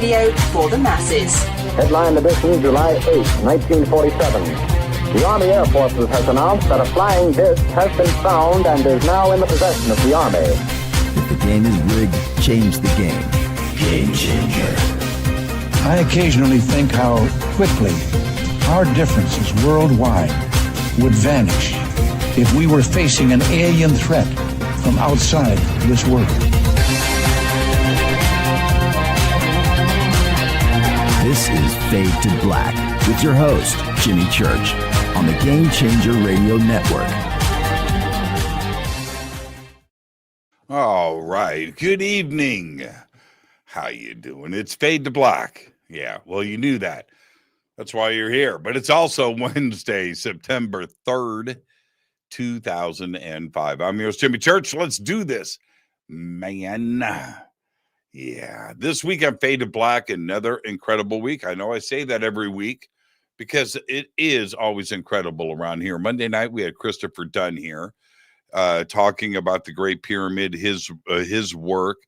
radio for the masses. Headline edition, July 8, 1947. The Army Air Forces has announced that a flying disc has been found and is now in the possession of the Army. If the game is rigged, change the game. Game changer. I occasionally think how quickly our differences worldwide would vanish if we were facing an alien threat from outside this world. This is Fade to Black with your host, Jimmy Church, on the Game Changer Radio Network. All right. Good evening. How you doing? It's Fade to Black. Yeah, well, you knew that. That's why you're here. But it's also Wednesday, September 3rd, 2005. I'm yours, Jimmy Church. Let's do this, man. Yeah, this week I'm Fade to Black, another incredible week. I know I say that every week because it is always incredible around here. Monday night, we had Christopher Dunn here talking about the Great Pyramid, his work,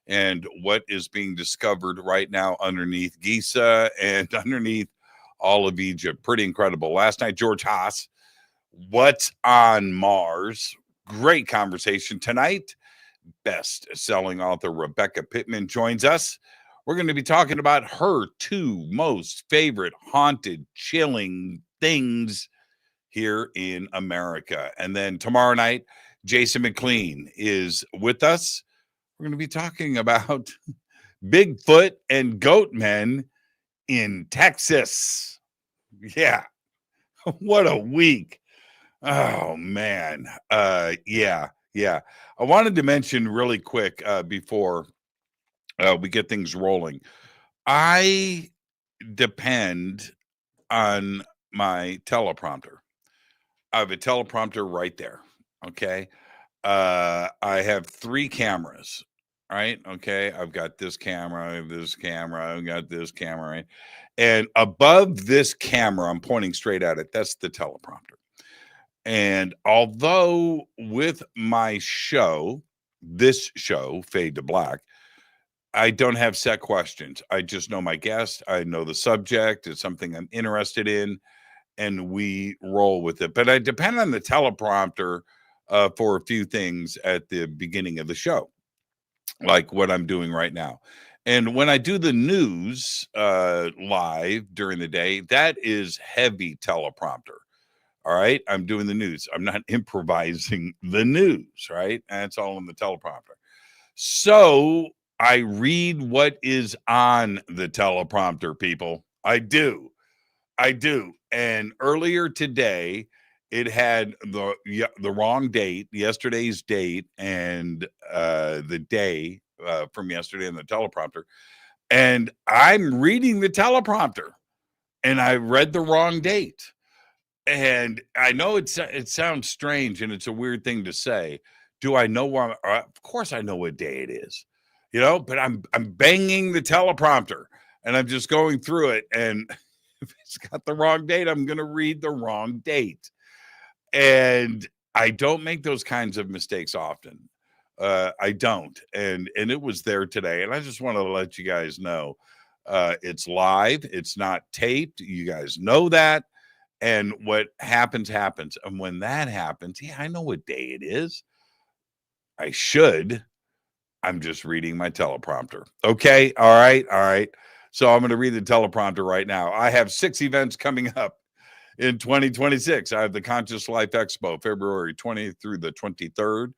and what is being discovered right now underneath Giza and underneath all of Egypt. Pretty incredible. Last night, George Haas, What's on Mars? Great conversation. Tonight, best-selling author Rebecca Pittman joins us. We're going to be talking about her two most favorite haunted, chilling things here in America. And then tomorrow night, Jason McLean is with us. We're going to be talking about Bigfoot and goat men in Texas. Yeah. What a week. Oh, man. Yeah. I wanted to mention really quick before we get things rolling. I depend on my teleprompter. I have a teleprompter right there. Okay. I have 3 cameras, right? Okay. I've got this camera, I have this camera, I've got this camera, right? And above this camera, I'm pointing straight at it. That's the teleprompter. And although with my show, this show, Fade to Black, I don't have set questions. I just know my guest. I know the subject. It's something I'm interested in, and we roll with it. But I depend on the teleprompter for a few things at the beginning of the show, like what I'm doing right now. And when I do the news live during the day, that is heavy teleprompter. All right. I'm doing the news. I'm not improvising the news, right? That's all in the teleprompter. So I read what is on the teleprompter, people. I do. And earlier today, it had the wrong date, yesterday's date, and the day from yesterday in the teleprompter. And I'm reading the teleprompter, and I read the wrong date. And I know it sounds strange, and it's a weird thing to say. Do I know what? Of course, I know what day it is, But I'm banging the teleprompter, and I'm just going through it. And if it's got the wrong date, I'm going to read the wrong date. And I don't make those kinds of mistakes often. I don't, and it was there today. And I just want to let you guys know, it's live. It's not taped. You guys know that. And what happens. And when that happens, I know what day it is. I should. I'm just reading my teleprompter. Okay. All right. So I'm going to read the teleprompter right now. I have 6 events coming up in 2026. I have the Conscious Life Expo, February 20th through the 23rd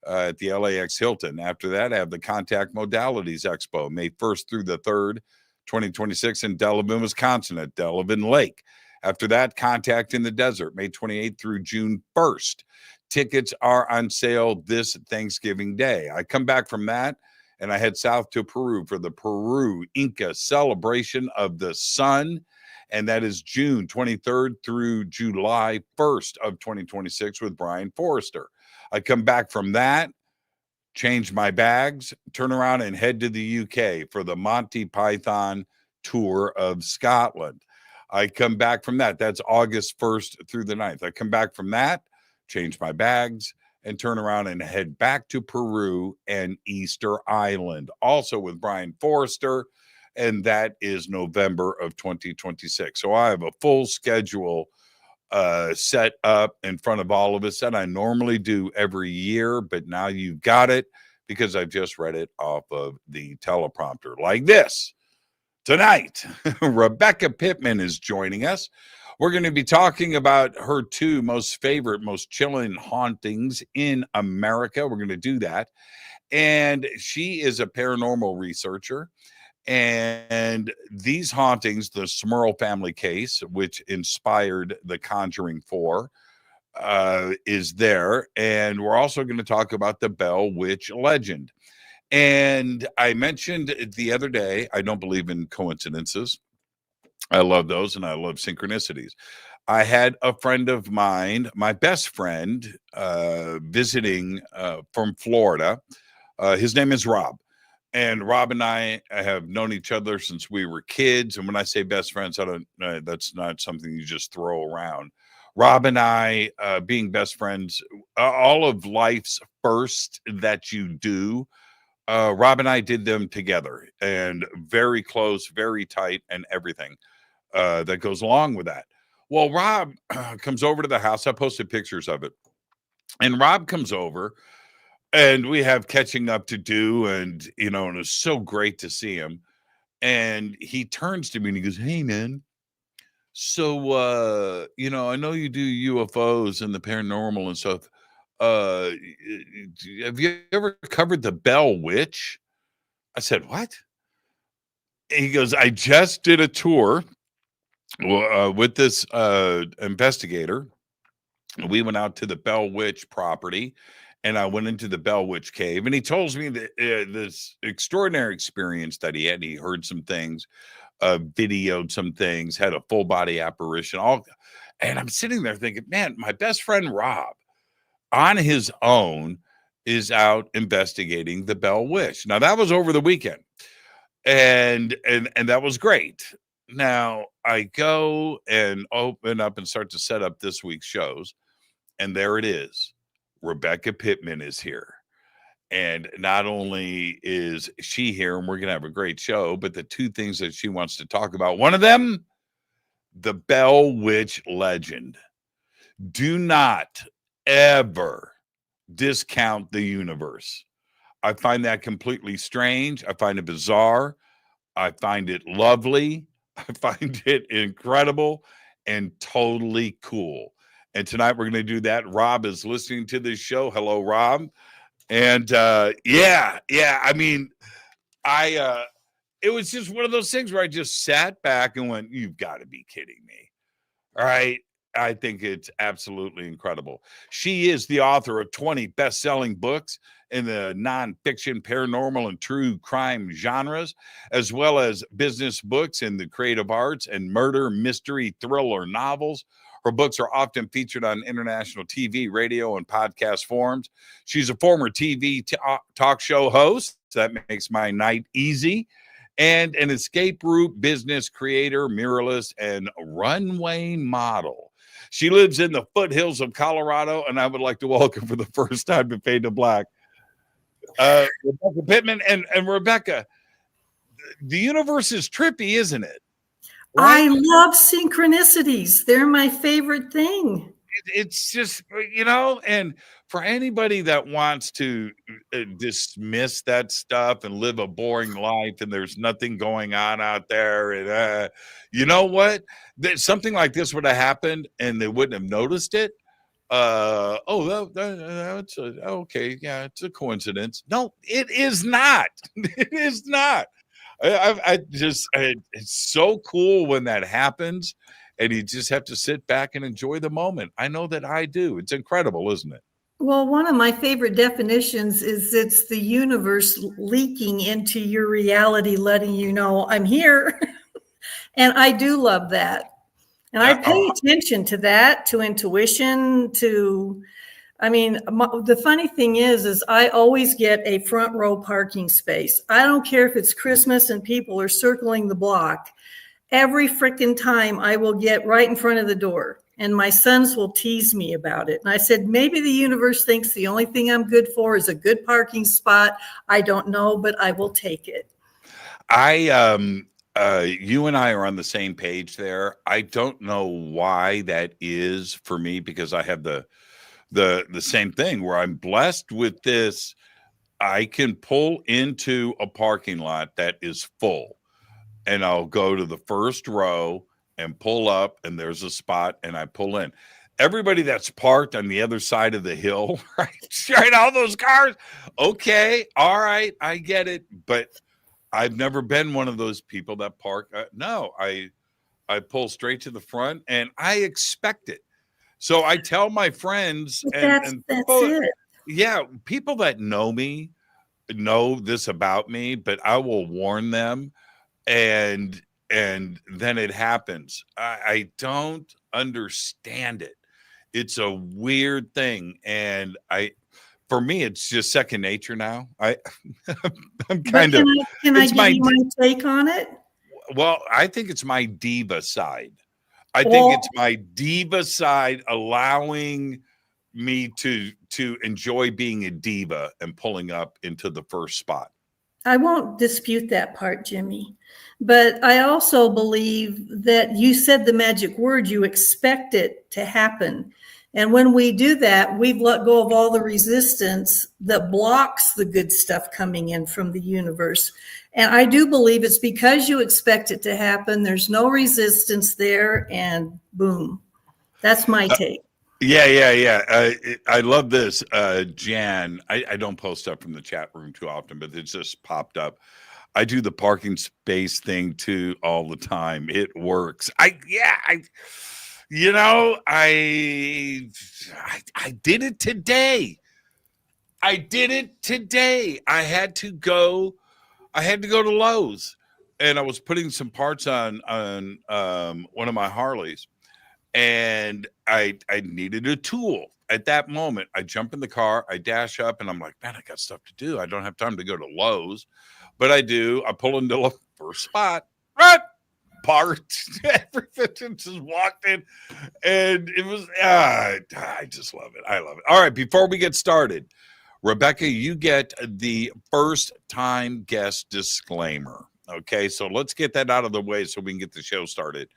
at the LAX Hilton. After that, I have the Contact Modalities Expo, May 1st through the 3rd, 2026 in Delavan, Wisconsin at Delavan Lake. After that, Contact in the Desert, May 28th through June 1st. Tickets are on sale this Thanksgiving Day. I come back from that, and I head south to Peru for the Peru Inca Celebration of the Sun, and that is June 23rd through July 1st of 2026 with Brian Forrester. I come back from that, change my bags, turn around and head to the UK for the Monty Python Tour of Scotland. I come back from that. That's August 1st through the 9th. I come back from that, change my bags, and turn around and head back to Peru and Easter Island. Also with Brian Forrester. and that is November of 2026. So I have a full schedule set up in front of all of us that I normally do every year, but now you've got it because I've just read it off of the teleprompter like this. Tonight, Rebecca Pittman is joining us. We're going to be talking about her two most favorite, most chilling hauntings in America. We're going to do that. And she is a paranormal researcher. And these hauntings, the Smurl Family case, which inspired the Conjuring 4, is there. And we're also going to talk about the Bell Witch legend. And I mentioned the other day, I don't believe in coincidences. I love those, and I love synchronicities. I had a friend of mine, my best friend, visiting from Florida. His name is Rob. And Rob and I have known each other since we were kids. And when I say best friends, that's not something you just throw around. Rob and I, being best friends, all of life's first that you do, Rob and I did them together, and very close, very tight, and everything that goes along with that. Well, Rob comes over to the house. I posted pictures of it. And Rob comes over, and we have catching up to do. And, and it's so great to see him. And he turns to me and he goes, "Hey, man. So, I know you do UFOs and the paranormal and stuff. Have you ever covered the Bell Witch?" I said, "What?" And he goes, "I just did a tour with this investigator. We went out to the Bell Witch property, and I went into the Bell Witch cave." And he tells me that this extraordinary experience that he had. He heard some things, videoed some things, had a full body apparition. And I'm sitting there thinking, man, my best friend Rob, on his own, is out investigating the Bell Witch. Now that was over the weekend, and that was great. Now I go and open up and start to set up this week's shows, and there it is. Rebecca Pittman is here. And not only is she here, and we're going to have a great show, but the two things that she wants to talk about, one of them, the Bell Witch legend. Do not ever discount the universe. I find that completely strange. I find it bizarre. I find it lovely. I find it incredible and totally cool. And tonight we're going to do that. Rob is listening to this show. Hello, Rob. And I mean, it was just one of those things where I just sat back and went, "You've got to be kidding me." All right. I think it's absolutely incredible. She is the author of 20 best-selling books in the nonfiction, paranormal, and true crime genres, as well as business books in the creative arts and murder, mystery, thriller novels. Her books are often featured on international TV, radio, and podcast forums. She's a former TV talk show host. That makes my night easy. And an escape route business creator, muralist, and runway model. She lives in the foothills of Colorado, and I would like to welcome for the first time to Fade to Black, Rebecca Pittman. And Rebecca, the universe is trippy, isn't it? Right? I love synchronicities. They're my favorite thing. It's just, and for anybody that wants to dismiss that stuff and live a boring life and there's nothing going on out there, and you know what? Something like this would have happened and they wouldn't have noticed it. That's okay. Yeah, it's a coincidence. No, it is not. It is not. It's so cool when that happens, and you just have to sit back and enjoy the moment. I know that I do. It's incredible, isn't it? Well, one of my favorite definitions is it's the universe leaking into your reality, letting you know I'm here. And I do love that. And I pay attention to that, to intuition, the funny thing is I always get a front row parking space. I don't care if it's Christmas and people are circling the block. Every freaking time I will get right in front of the door, and my sons will tease me about it. And I said, maybe the universe thinks the only thing I'm good for is a good parking spot. I don't know, but I will take it. You and I are on the same page there. I don't know why that is for me, because I have the same thing where I'm blessed with this. I can pull into a parking lot that is full, and I'll go to the first row and pull up, and there's a spot, and I pull in. Everybody that's parked on the other side of the hill, right, all those cars. Okay, all right, I get it, but I've never been one of those people that park. No, I pull straight to the front, and I expect it. So I tell my friends, But and that's people, it. yeah, people that know me know this about me, but I will warn them, and then it happens. I don't understand it. It's a weird thing, and for me, it's just second nature now. I'm But kind of. can I It's give you my take on it? Well, I think it's my diva side. I think Well, it's my diva side allowing me to enjoy being a diva and pulling up into the first spot. I won't dispute that part, Jimmy. But I also believe that you said the magic word, you expect it to happen. And when we do that, we've let go of all the resistance that blocks the good stuff coming in from the universe. And I do believe it's because you expect it to happen. There's no resistance there, and boom. That's my take. Yeah. I love this. Jan, I don't post up from the chat room too often, but it just popped up. I do the parking space thing too all the time. It works. I did it today. I had to go to Lowe's, and I was putting some parts on one of my Harleys, and I needed a tool. At that moment, I jump in the car, I dash up, and I'm like, man, I got stuff to do. I don't have time to go to Lowe's, but I do. I pull into the first spot, right? Parked, everything, just walked in, and it was, I just love it. I love it. All right, before we get started, Rebecca, you get the first time guest disclaimer. Okay, so let's get that out of the way so we can get the show started,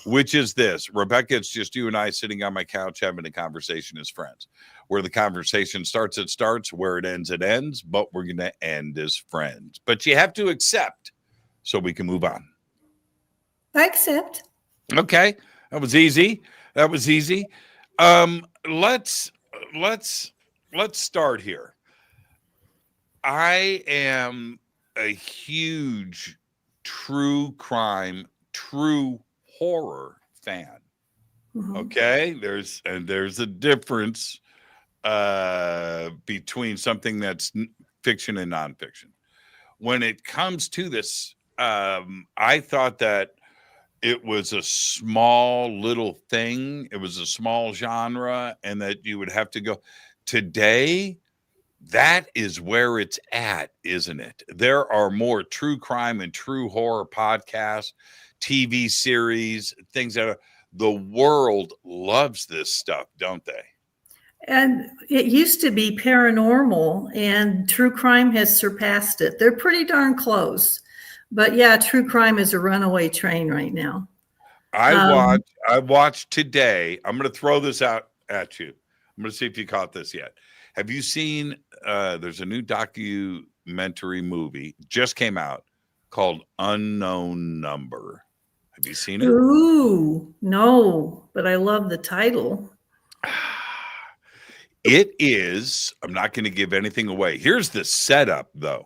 which is this. Rebecca, it's just you and I sitting on my couch having a conversation as friends. Where the conversation starts, it starts. Where it ends, but we're going to end as friends. But you have to accept so we can move on. I accept. Okay, that was easy. Let's start here. I am a huge true crime, true horror fan. Mhm. Okay, there's a difference between something that's fiction and nonfiction. When it comes to this, I thought that it was a small little thing. It was a small genre, and that you would have to go. Today, that is where it's at, isn't it? There are more true crime and true horror podcasts, TV series, things that the world loves this stuff, don't they? And it used to be paranormal, and true crime has surpassed it. They're pretty darn close. But yeah, true crime is a runaway train right now. I watched today. I'm going to throw this out at you. I'm going to see if you caught this yet. Have you seen, there's a new documentary movie, just came out, called Unknown Number. Have you seen it? Ooh, no, but I love the title. It is, I'm not going to give anything away. Here's the setup, though.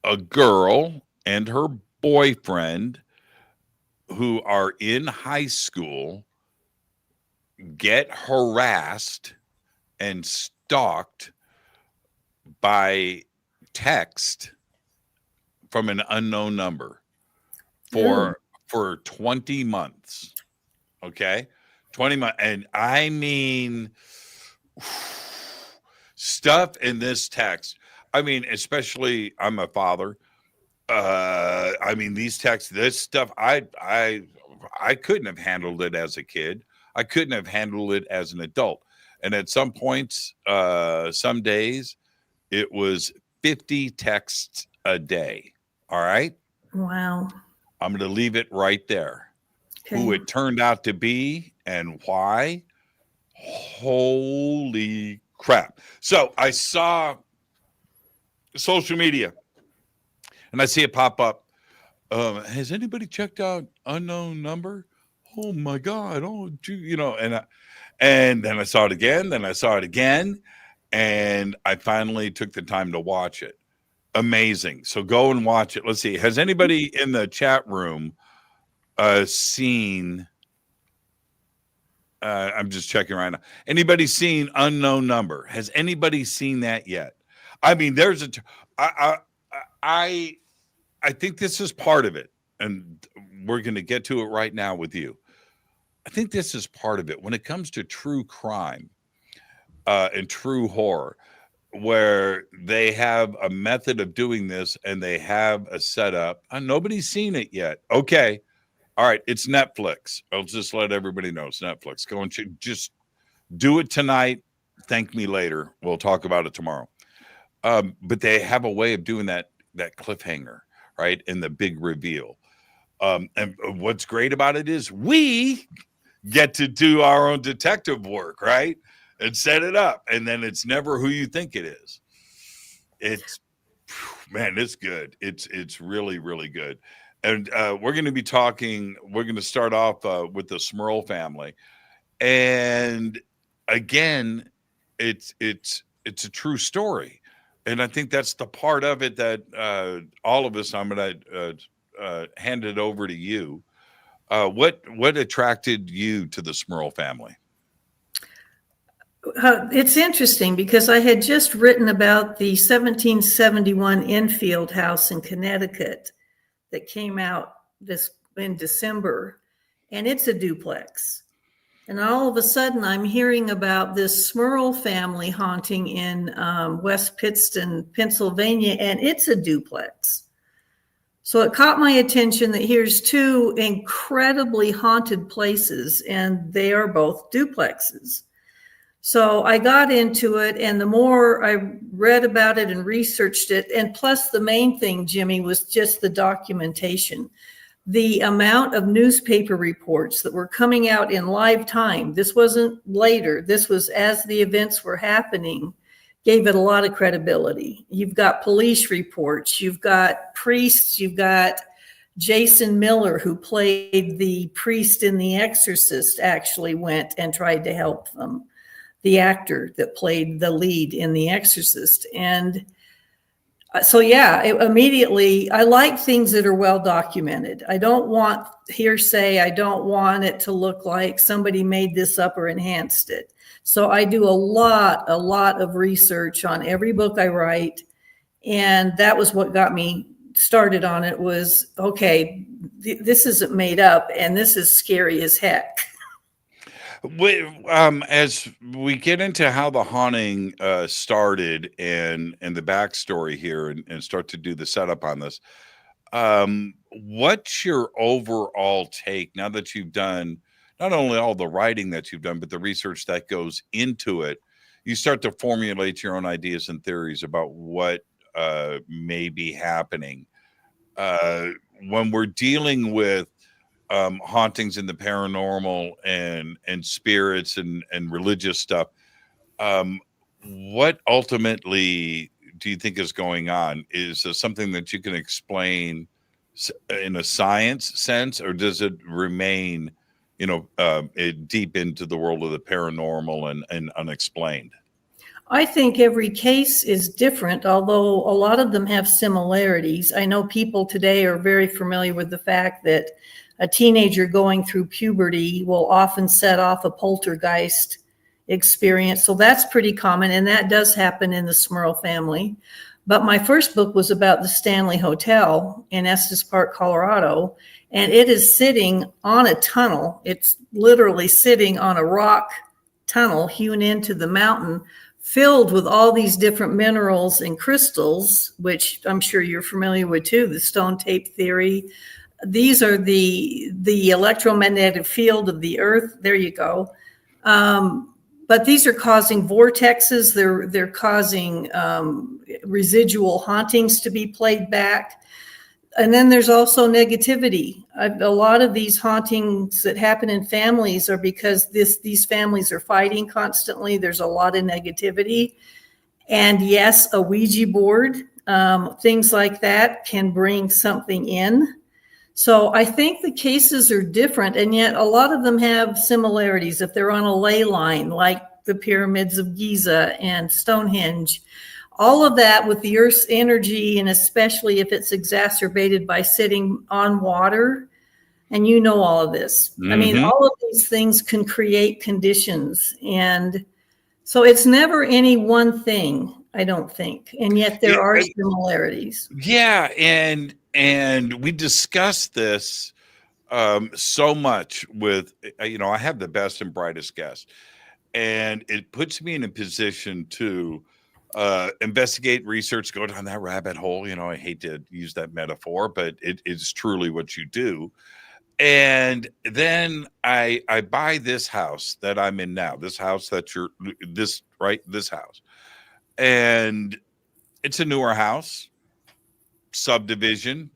A girl and her boyfriend, who are in high school, get harassed and stalked by text from an unknown number for 20 months. Okay? 20 months. And I mean, stuff in this text. I mean, especially, I'm a father. I mean, these texts, this stuff, I couldn't have handled it as a kid. I couldn't have handled it as an adult. And at some points, some days, it was 50 texts a day. All right. Wow. I'm going to leave it right there. Okay. Who it turned out to be and why. Holy crap. So I saw social media and I see it pop up. Has anybody checked out unknown number? Oh my God. Oh, you know, and then I saw it again. Then I saw it again. And I finally took the time to watch it. Amazing. So go and watch it. Let's see. Has anybody in the chat room seen? I'm just checking right now. Anybody seen Unknown Number? Has anybody seen that yet? I mean, there's I think this is part of it, and we're going to get to it right now with you. I think this is part of it when it comes to true crime and true horror, where they have a method of doing this and they have a setup. Nobody's seen it yet. Okay. All right. It's Netflix. I'll just let everybody know it's Netflix. Go and just do it tonight. Thank me later. We'll talk about it tomorrow. But they have a way of doing that cliffhanger, right? And the big reveal. And what's great about it is we get to do our own detective work, right? And set it up. And then it's never who you think it is. It's, man, it's good. It's really, really good. And we're going to be talking, we're going to start off with the Smurl family. And again, it's a true story. And I think that's the part of it that all of us, I'm going to hand it over to you. What attracted you to the Smurl family? It's interesting because I had just written about the 1771 Enfield house in Connecticut that came out in December, and it's a duplex. And all of a sudden, I'm hearing about this Smurl family haunting in West Pittston, Pennsylvania, and it's a duplex. So it caught my attention that here's two incredibly haunted places, and they are both duplexes. So I got into it, and the more I read about it and researched it, and plus the main thing, Jimmy, was just the documentation. The amount of newspaper reports that were coming out in live time, this wasn't later, this was as the events were happening, gave it a lot of credibility. You've got police reports, you've got priests, you've got Jason Miller, who played the priest in The Exorcist, actually went and tried to help them. The actor that played the lead in The Exorcist. And so, yeah, immediately, I like things that are well documented. I don't want hearsay. I don't want it to look like somebody made this up or enhanced it. So I do a lot of research on every book I write. And that was what got me started on it was, okay, this isn't made up and this is scary as heck. As we get into how the haunting started and the backstory here and start to do the setup on this, what's your overall take now that you've done not only all the writing that you've done, but the research that goes into it? You start to formulate your own ideas and theories about what may be happening. When we're dealing with hauntings in the paranormal and spirits and religious stuff, what ultimately do you think is going on? Is there something that you can explain in a science sense, or does it remain, deep into the world of the paranormal and unexplained? I think every case is different, although a lot of them have similarities. I know people today are very familiar with the fact that a teenager going through puberty will often set off a poltergeist experience. So that's pretty common, and that does happen in the Smurl family. But my first book was about the Stanley Hotel in Estes Park, Colorado, and it is sitting on a tunnel. It's literally sitting on a rock tunnel hewn into the mountain, filled with all these different minerals and crystals, which I'm sure you're familiar with too, the stone tape theory. These are the electromagnetic field of the earth. There you go. But these are causing vortexes. They're causing residual hauntings to be played back. And then there's also negativity. A lot of these hauntings that happen in families are because these families are fighting constantly. There's a lot of negativity. And yes, a Ouija board, things like that can bring something in. So I think the cases are different, and yet a lot of them have similarities. If they're on a ley line, like the pyramids of Giza and Stonehenge, all of that with the Earth's energy, and especially if it's exacerbated by sitting on water, and you know all of this. I mean, all of these things can create conditions, and so it's never any one thing, I don't think, and yet there are similarities. Yeah, and we discussed this so much with, I have the best and brightest guests, and it puts me in a position to investigate, research, go down that rabbit hole. I hate to use that metaphor, but it is truly what you do. And then I buy this house that I'm in now, this house that this house. And it's a newer house, subdivision.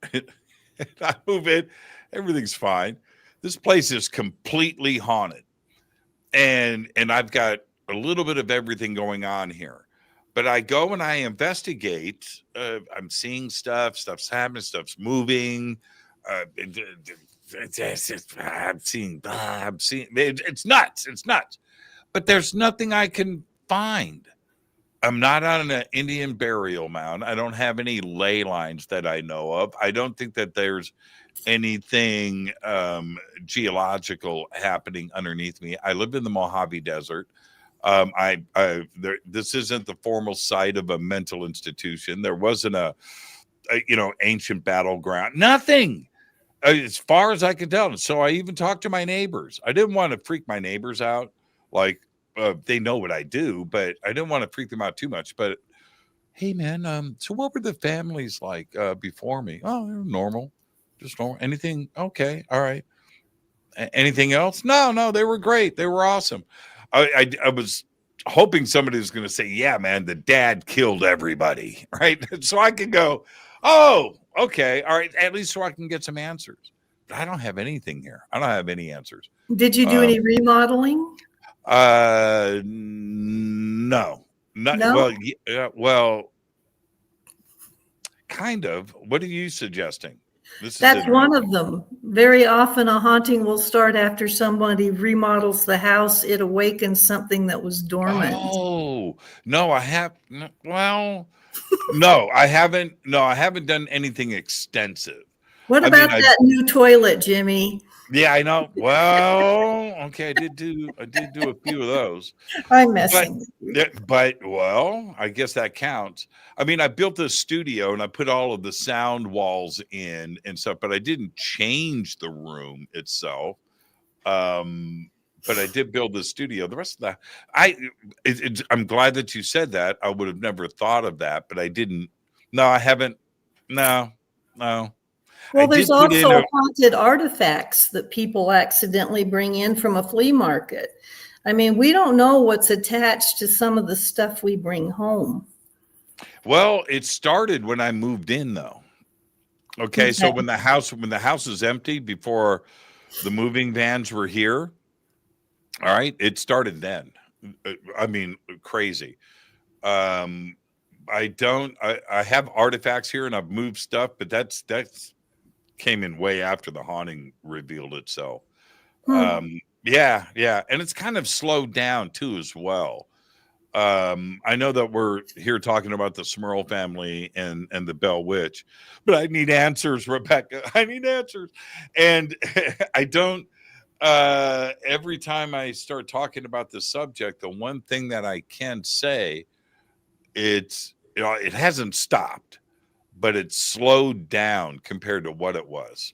I move in, everything's fine. This place is completely haunted. And I've got a little bit of everything going on here. But I go and I investigate. I'm seeing stuff's happening, stuff's moving. I'm seeing, it's nuts. It's nuts. But there's nothing I can find. I'm not on an Indian burial mound. I don't have any ley lines that I know of. I don't think that there's anything geological happening underneath me. I live in the Mojave Desert. This isn't the formal site of a mental institution. There wasn't a ancient battleground. Nothing, as far as I can tell. So I even talked to my neighbors. I didn't want to freak my neighbors out. Like, they know what I do, but I didn't want to freak them out too much. But hey, man, so what were the families like before me? Oh, they're normal, just normal. Anything? Okay, all right. Anything else? No, they were great. They were awesome. I was hoping somebody was going to say, yeah, man, the dad killed everybody, right? So I could go, oh, okay, all right, at least so I can get some answers. But I don't have anything here. I don't have any answers. Did you do any remodeling? No. No? Well, kind of. What are you suggesting? That's one of them. Very often a haunting will start after somebody remodels the house. It awakens something that was dormant. Oh, no, I have. Well, no, I haven't. No, I haven't done anything extensive. What about that new toilet, Jimmy? Yeah, I know. Well, okay, I did do a few of those. I'm messing. But well, I guess that counts. I mean, I built this studio and I put all of the sound walls in and stuff, but I didn't change the room itself. But I did build the studio. The rest of that, I'm glad that you said that. I would have never thought of that, but I didn't. No, I haven't. No. Well, there's also haunted artifacts that people accidentally bring in from a flea market. I mean, we don't know what's attached to some of the stuff we bring home. Well, it started when I moved in, though. Okay. So when the house is empty, before the moving vans were here, all right, it started then. I mean, crazy. I have artifacts here and I've moved stuff, but that's came in way after the haunting revealed itself. Yeah. And it's kind of slowed down too, as well. I know that we're here talking about the Smurl family and the Bell Witch, but I need answers, Rebecca. I need answers. And I don't, every time I start talking about the subject, the one thing that I can say, it hasn't stopped, but it's slowed down compared to what it was.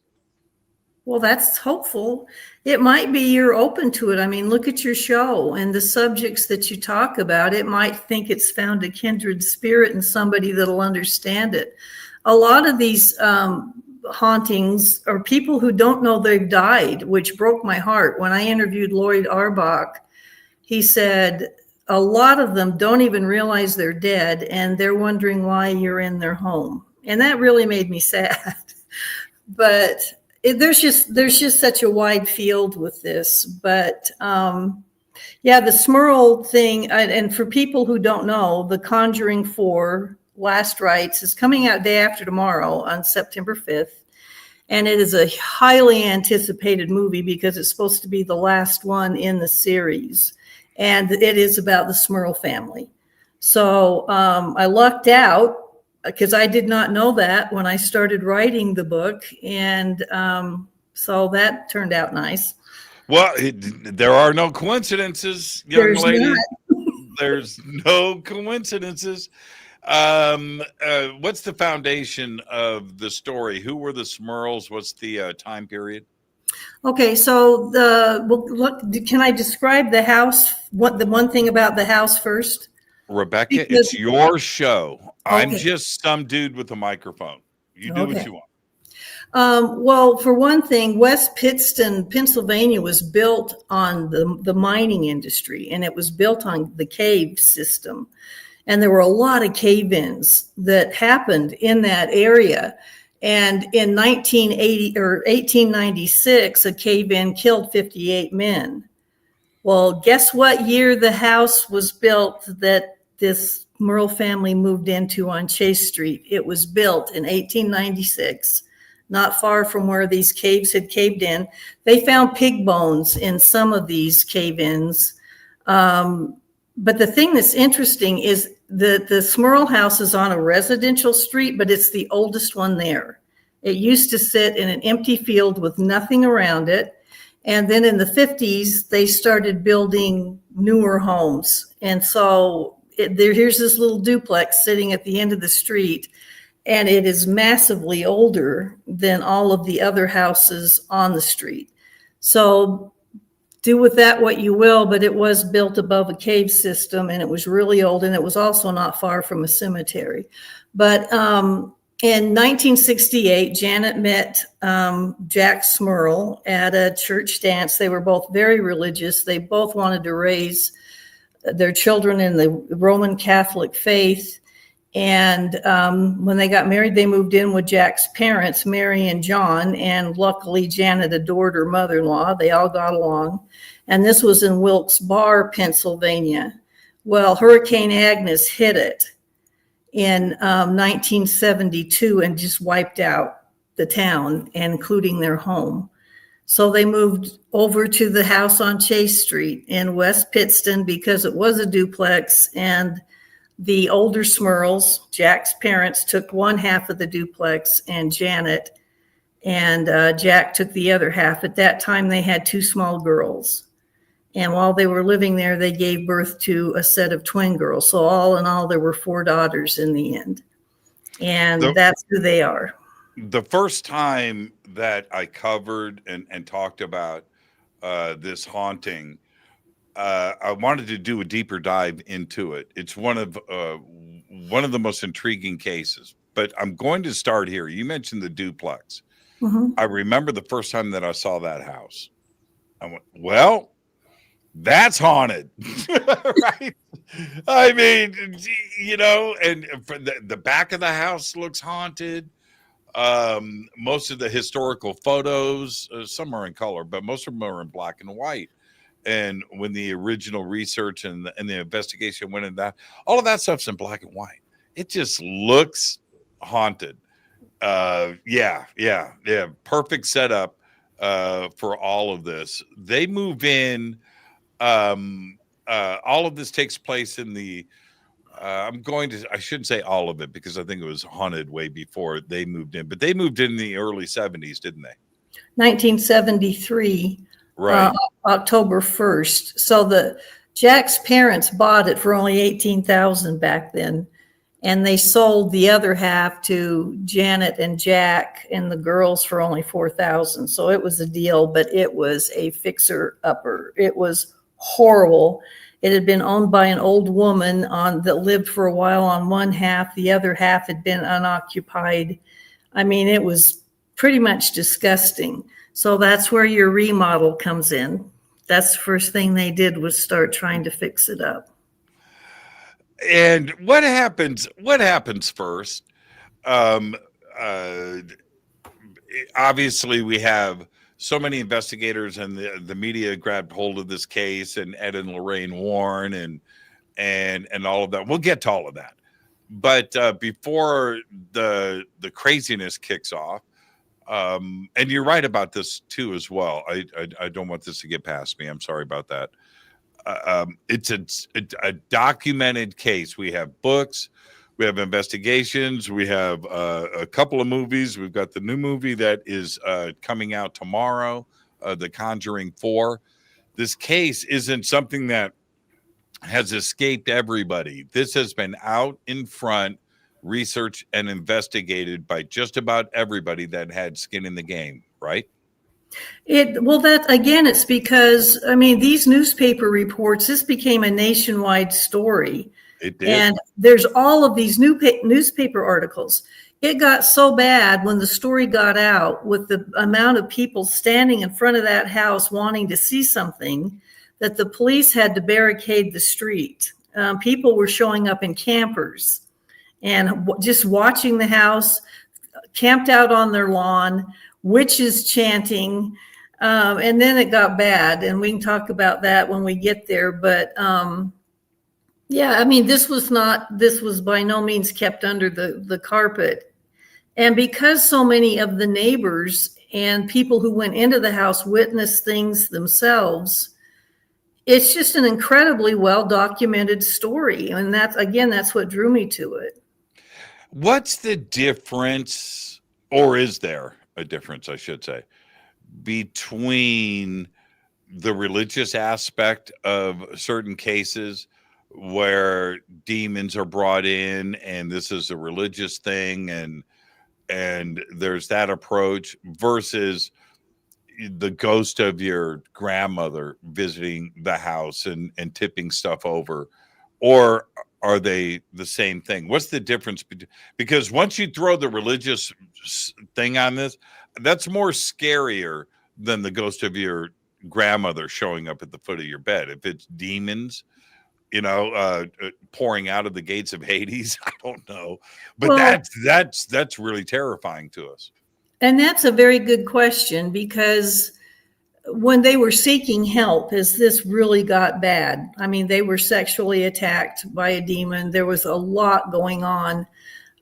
Well, that's hopeful. It might be you're open to it. I mean, look at your show and the subjects that you talk about. It might think it's found a kindred spirit in somebody that'll understand it. A lot of these hauntings are people who don't know they've died, which broke my heart. When I interviewed Lloyd Arbach, he said a lot of them don't even realize they're dead and they're wondering why you're in their home. And that really made me sad. but there's just such a wide field with this. But yeah, the Smurl thing, and for people who don't know, the Conjuring 4 Last Rites is coming out day after tomorrow on September 5th. And it is a highly anticipated movie because it's supposed to be the last one in the series. And it is about the Smurl family. So I lucked out because I did not know that when I started writing the book. And so that turned out nice. Well, there are no coincidences, young There's lady. not. There's no coincidences. What's the foundation of the story? Who were the Smurls? What's the time period? Okay, so can I describe the house? What the one thing about the house first? Rebecca, Because- it's your show. I'm Okay. just some dude with a microphone. You do what you want. Well, for one thing, West Pittston, Pennsylvania was built on the mining industry, and it was built on the cave system. And there were a lot of cave-ins that happened in that area. And in 1980 or 1896, a cave-in killed 58 men. Well, guess what year the house was built that this Smurl family moved into on Chase Street? It was built in 1896, not far from where these caves had caved in. They found pig bones in some of these cave-ins. But the thing that's interesting is the Smurl house is on a residential street, but it's the oldest one there. It used to sit in an empty field with nothing around it. And then in the 50s, they started building newer homes. And so here's this little duplex sitting at the end of the street, and it is massively older than all of the other houses on the street. So do with that what you will, but it was built above a cave system, and it was really old, and it was also not far from a cemetery. But in 1968, Janet met Jack Smurl at a church dance. They were both very religious. They both wanted to raise their children in the Roman Catholic faith. And when they got married, they moved in with Jack's parents, Mary and John. And luckily, Janet adored her mother-in-law. They all got along. And this was in Wilkes Barre, Pennsylvania. Well, Hurricane Agnes hit it in 1972 and just wiped out the town, including their home. So they moved over to the house on Chase Street in West Pittston because it was a duplex, and the older Smurls, Jack's parents, took one half of the duplex, and Janet and Jack took the other half. At that time, they had two small girls. And while they were living there, they gave birth to a set of twin girls. So all in all, there were 4 daughters in the end. And that's who they are. The first time that I covered and talked about this haunting, I wanted to do a deeper dive into it. It's one of the most intriguing cases. But I'm going to start here. You mentioned the duplex. Mm-hmm. I remember the first time that I saw that house. I went, well, that's haunted, right? I mean, you know, and the back of the house looks haunted. Most of the historical photos, some are in color, but most of them are in black and white. And when the original research and the investigation went into that, all of that stuff's in black and white. It just looks haunted. Yeah. Perfect setup for all of this. They move in. All of this takes place in the I shouldn't say all of it because I think it was haunted way before they moved in, but they moved in the early 70s, didn't they? 1973, right. October 1st. So Jack's parents bought it for only $18,000 back then. And they sold the other half to Janet and Jack and the girls for only $4,000. So it was a deal, but it was a fixer-upper. It was horrible. It had been owned by an old woman that lived for a while on one half. The other half had been unoccupied. I mean, it was pretty much disgusting. So that's where your remodel comes in. That's the first thing they did was start trying to fix it up. And what happens first? obviously we have so many investigators, and the media grabbed hold of this case, and Ed and Lorraine Warren and all of that. We'll get to all of that. But before the craziness kicks off, and you're right about this too as well. I don't want this to get past me. I'm sorry about that. It's a documented case. We have books, we have investigations, we have a couple of movies. We've got the new movie that is coming out tomorrow, The Conjuring 4. This case isn't something that has escaped everybody. This has been out in front, researched and investigated by just about everybody that had skin in the game, right? It's because, I mean, these newspaper reports, this became a nationwide story. It did. And there's all of these newspaper articles. It got so bad when the story got out, with the amount of people standing in front of that house wanting to see something, that the police had to barricade the street. People were showing up in campers and just watching the house, camped out on their lawn, witches chanting, and then it got bad, and we can talk about that when we get there. But yeah, I mean, this was by no means kept under the carpet. And because so many of the neighbors and people who went into the house witnessed things themselves, it's just an incredibly well documented story. And that's what drew me to it. What's the difference, or is there a difference, I should say, between the religious aspect of certain cases where demons are brought in and this is a religious thing and there's that approach, versus the ghost of your grandmother visiting the house and tipping stuff over? Or are they the same thing? What's the difference? Because once you throw the religious thing on this, that's more scarier than the ghost of your grandmother showing up at the foot of your bed. If it's demons, pouring out of the gates of Hades, I don't know. But well, that's really terrifying to us. And that's a very good question, because when they were seeking help, as this really got bad, I mean, they were sexually attacked by a demon. There was a lot going on.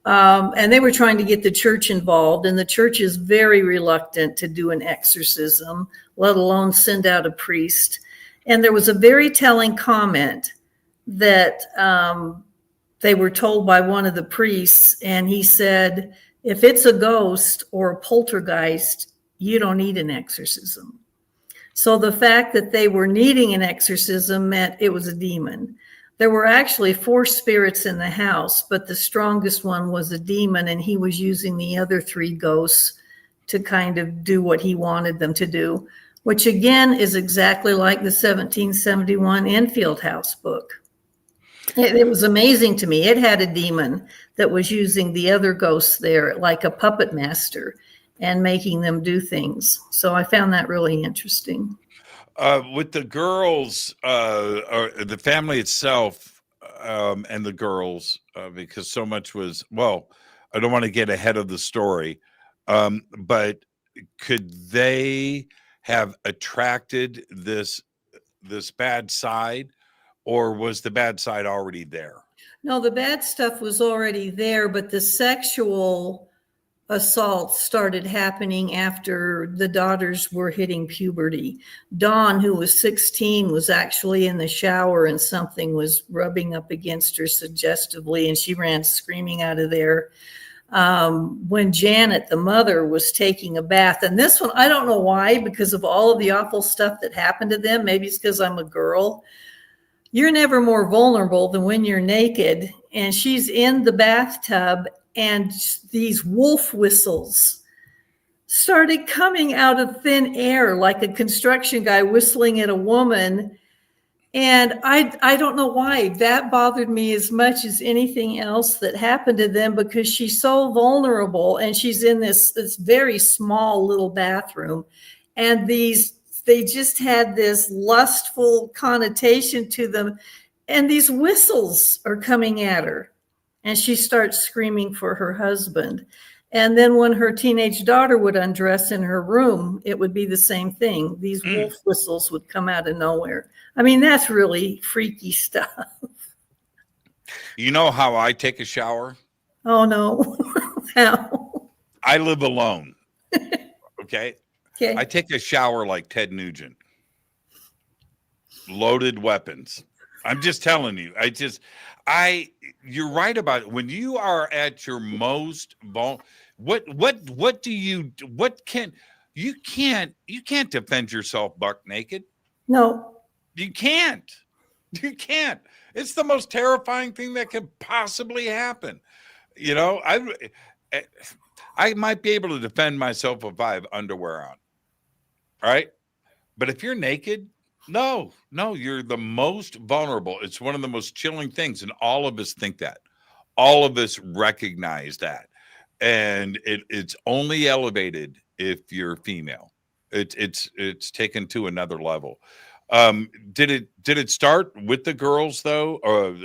And they were trying to get the church involved, and the church is very reluctant to do an exorcism, let alone send out a priest. And there was a very telling comment that they were told by one of the priests, and he said, if it's a ghost or a poltergeist, you don't need an exorcism. So the fact that they were needing an exorcism meant it was a demon. There were actually 4 spirits in the house, but the strongest one was a demon, and he was using the other 3 ghosts to kind of do what he wanted them to do, which again is exactly like the 1771 Enfield House book. It was amazing to me. It had a demon that was using the other ghosts there like a puppet master and making them do things. So I found that really interesting. With the girls, or the family itself, and the girls, because so much was, well, I don't want to get ahead of the story, but could they have attracted this bad side, or was the bad side already there? No, the bad stuff was already there, but the sexual assault started happening after the daughters were hitting puberty. Dawn, who was 16, was actually in the shower and something was rubbing up against her suggestively, and she ran screaming out of there. When Janet, the mother, was taking a bath, and this one, I don't know why, because of all of the awful stuff that happened to them, maybe it's because I'm a girl, you're never more vulnerable than when you're naked. And she's in the bathtub, and these wolf whistles started coming out of thin air, like a construction guy whistling at a woman. And I don't know why that bothered me as much as anything else that happened to them, because she's so vulnerable, and she's in this very small little bathroom, and they just had this lustful connotation to them, and these whistles are coming at her, and she starts screaming for her husband. And then when her teenage daughter would undress in her room, it would be the same thing. These wolf whistles would come out of nowhere. I mean, that's really freaky stuff. You know how I take a shower? Oh, no. How? I live alone. Okay. Okay. I take a shower like Ted Nugent. Loaded weapons. I'm just telling you. You're right about it. When you are at your most vulnerable, you can't defend yourself buck naked. No. You can't. It's the most terrifying thing that could possibly happen. You know, I might be able to defend myself if I have underwear on. Right? But if you're naked, no, you're the most vulnerable. It's one of the most chilling things. And all of us think that. All of us recognize that. And it's only elevated if you're female. It's taken to another level. Did it start with the girls though? Or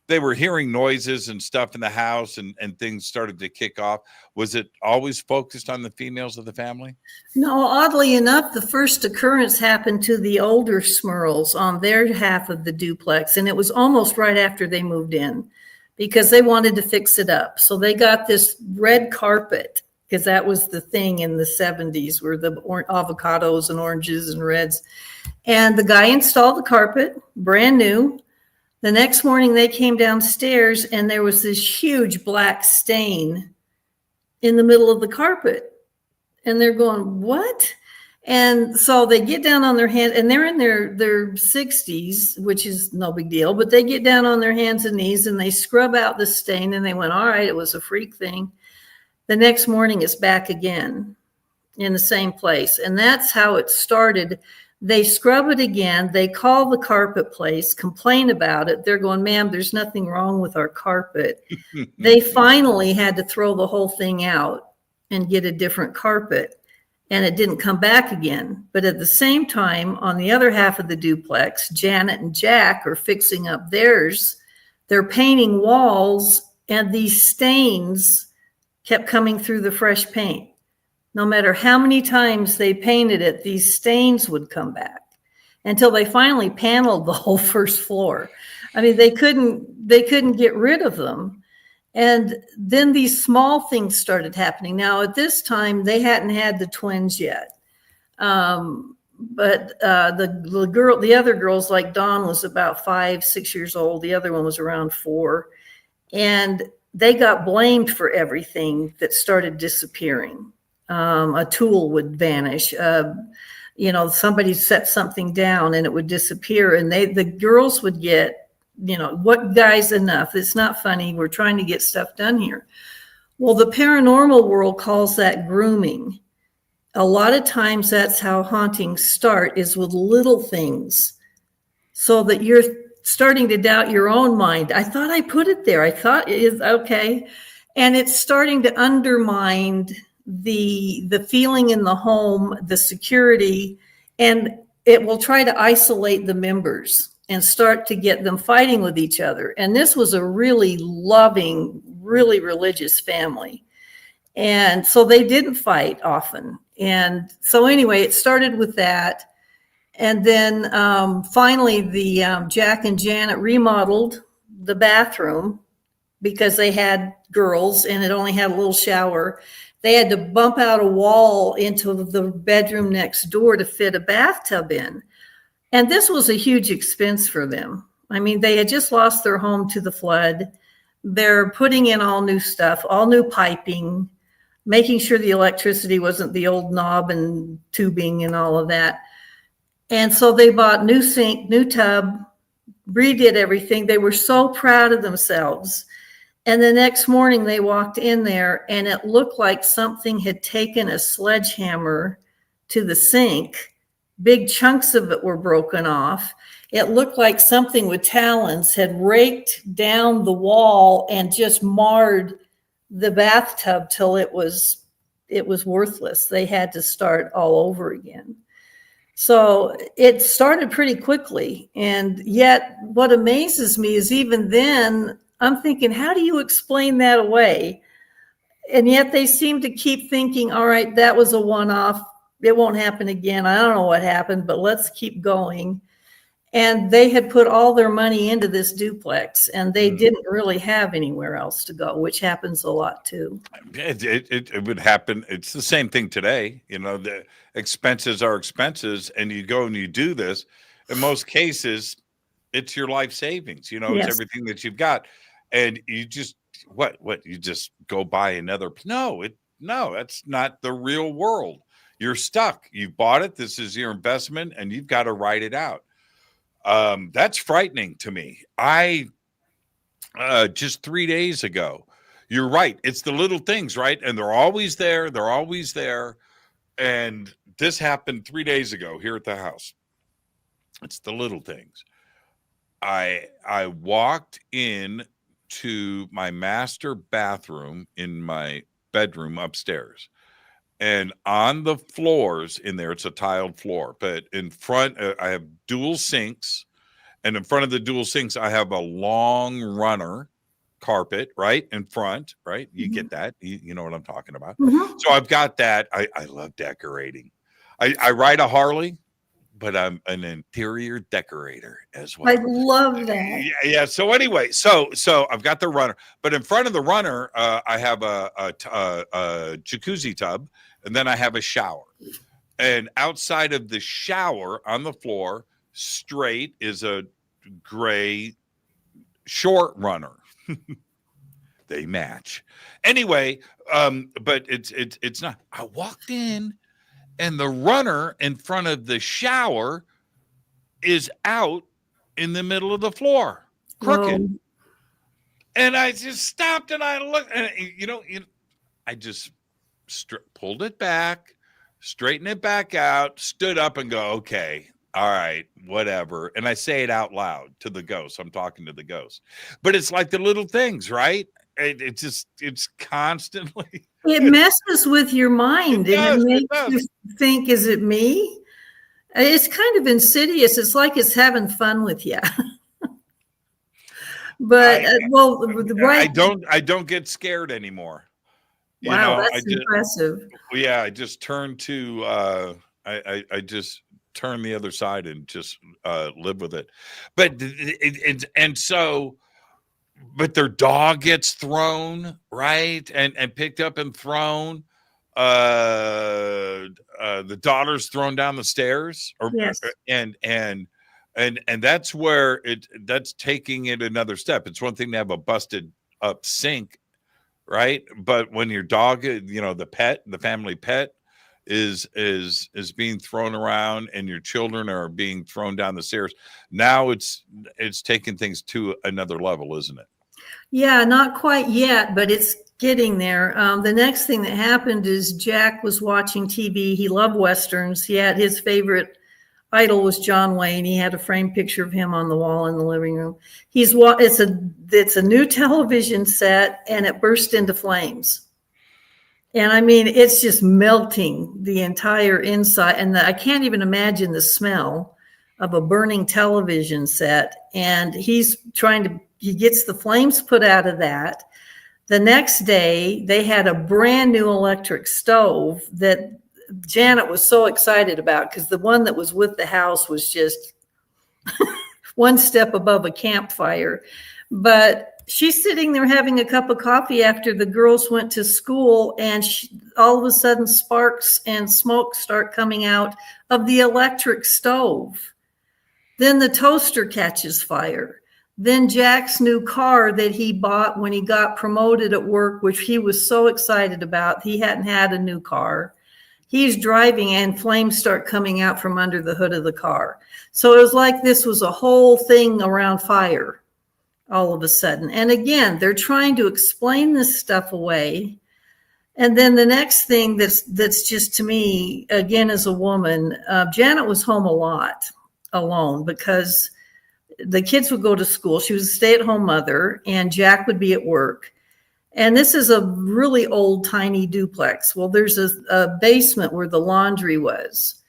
they were hearing noises and stuff in the house and things started to kick off. Was it always focused on the females of the family? No, oddly enough, the first occurrence happened to the older Smurls on their half of the duplex. And it was almost right after they moved in because they wanted to fix it up. So they got this red carpet because that was the thing in the 70s were the avocados and oranges and reds. And the guy installed the carpet, brand new. The next morning they came downstairs and there was this huge black stain in the middle of the carpet. And they're going, what? And so they get down on their hands, and they're in their 60s, which is no big deal, but they get down on their hands and knees and they scrub out the stain and they went, all right, it was a freak thing. The next morning it's back again in the same place. And that's how it started. They scrub it again. They call the carpet place, complain about it. They're going, ma'am, there's nothing wrong with our carpet. They finally had to throw the whole thing out and get a different carpet. And it didn't come back again. But at the same time, on the other half of the duplex, Janet and Jack are fixing up theirs. They're painting walls, and these stains kept coming through the fresh paint. No matter how many times they painted it, these stains would come back until they finally paneled the whole first floor. I mean, they couldn't get rid of them. And then these small things started happening. Now, at this time, they hadn't had the twins yet. But the other girls, like Dawn, was about 5, 6 years old. The other one was around 4. And they got blamed for everything that started disappearing. A tool would vanish. Somebody set something down and it would disappear. And the girls would get, what guy's enough? It's not funny. We're trying to get stuff done here. Well, the paranormal world calls that grooming. A lot of times that's how hauntings start, is with little things, so that you're starting to doubt your own mind. I thought I put it there. I thought it is okay. And it's starting to undermine the feeling in the home, the security, and it will try to isolate the members and start to get them fighting with each other. And this was a really loving, really religious family. And so they didn't fight often. And so anyway, it started with that. And then finally, the Jack and Janet remodeled the bathroom because they had girls and it only had a little shower. They had to bump out a wall into the bedroom next door to fit a bathtub in. And this was a huge expense for them. I mean, they had just lost their home to the flood. They're putting in all new stuff, all new piping, making sure the electricity wasn't the old knob and tubing and all of that. And so they bought new sink, new tub, redid everything. They were so proud of themselves. And the next morning they walked in there and it looked like something had taken a sledgehammer to the sink. Big chunks of it were broken off. It looked like something with talons had raked down the wall and just marred the bathtub till it was worthless. They had to start all over again. So it started pretty quickly. And yet what amazes me is even then, I'm thinking, how do you explain that away? And yet they seem to keep thinking, all right, that was a one-off. It won't happen again. I don't know what happened, but let's keep going. And they had put all their money into this duplex, and they didn't really have anywhere else to go, which happens a lot too. It would happen. It's the same thing today. You know, the expenses are expenses, and you go and you do this. In most cases, it's your life savings. You know, Yes. it's everything that you've got, and you just you just go buy another. No, that's not the real world. You're stuck. You bought it. This is your investment, and you've got to write it out. That's frightening to me. I just 3 days ago, you're right. It's the little things, right? And they're always there. They're always there. And this happened 3 days ago here at the house. It's the little things. I walked in to my master bathroom in my bedroom upstairs. And on the floors in there, it's a tiled floor, but in front, I have dual sinks. And in front of the dual sinks, I have a long runner carpet right in front, right? You get that. You know what I'm talking about. So I've got that. I love decorating. I ride a Harley, but I'm an interior decorator as well. I love that. Yeah. So anyway, so I've got the runner, but in front of the runner, I have a jacuzzi tub, and then I have a shower. And outside of the shower on the floor, straight, is a gray short runner. They match. Anyway, but it's not. I walked in, and the runner in front of the shower is out in the middle of the floor, crooked. Whoa. And I just stopped and I looked, and I just pulled it back, straightened it back out, stood up and go, okay, all right, whatever. And I say it out loud to the ghost. I'm talking to the ghost. But it's like the little things, right? It's constantly. It messes with your mind, and it makes does. you think, is it me? It's kind of insidious. It's like it's having fun with you. But right. I don't get scared anymore. Wow, that's impressive. I just turn to I just turn the other side and just live with it. But but their dog gets thrown, right? And picked up and thrown. The daughter's thrown down the stairs, Yes. And that's where that's taking it another step. It's one thing to have a busted up sink, right? But when your dog, the family pet is being thrown around, and your children are being thrown down the stairs, now it's taking things to another level, isn't it? Yeah, not quite yet, but it's getting there. The next thing that happened is Jack was watching TV. He loved Westerns. He had his favorite idol was John Wayne. He had a framed picture of him on the wall in the living room. It's a new television set, and it burst into flames. And I mean, it's just melting the entire inside. And I can't even imagine the smell of a burning television set. And he gets the flames put out of that. The next day, they had a brand new electric stove that Janet was so excited about, because the one that was with the house was just one step above a campfire. But she's sitting there having a cup of coffee after the girls went to school, and all of a sudden sparks and smoke start coming out of the electric stove. Then the toaster catches fire. Then Jack's new car that he bought when he got promoted at work, which he was so excited about, he hadn't had a new car. He's driving, and flames start coming out from under the hood of the car. So it was like this was a whole thing around fire all of a sudden. And again, they're trying to explain this stuff away. And then the next thing that's just, to me, again, as a woman, Janet was home a lot alone, because the kids would go to school. She was a stay-at-home mother, and Jack would be at work. And this is a really old, tiny duplex. Well, there's a basement where the laundry was.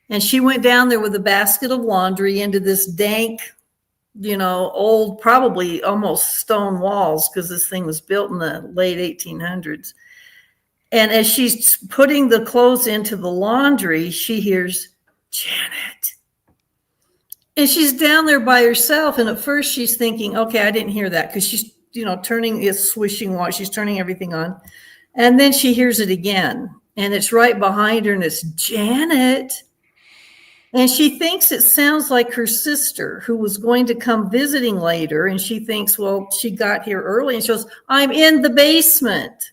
And she went down there with a basket of laundry into this dank, old, probably almost stone walls, because this thing was built in the late 1800s. And as she's putting the clothes into the laundry, she hears Janet. And she's down there by herself. And at first she's thinking, okay, I didn't hear that, because she's, turning, it's swishing water. She's turning everything on. And then she hears it again. And it's right behind her, and it's Janet. And she thinks it sounds like her sister, who was going to come visiting later. And she thinks, well, she got here early. And she goes, I'm in the basement.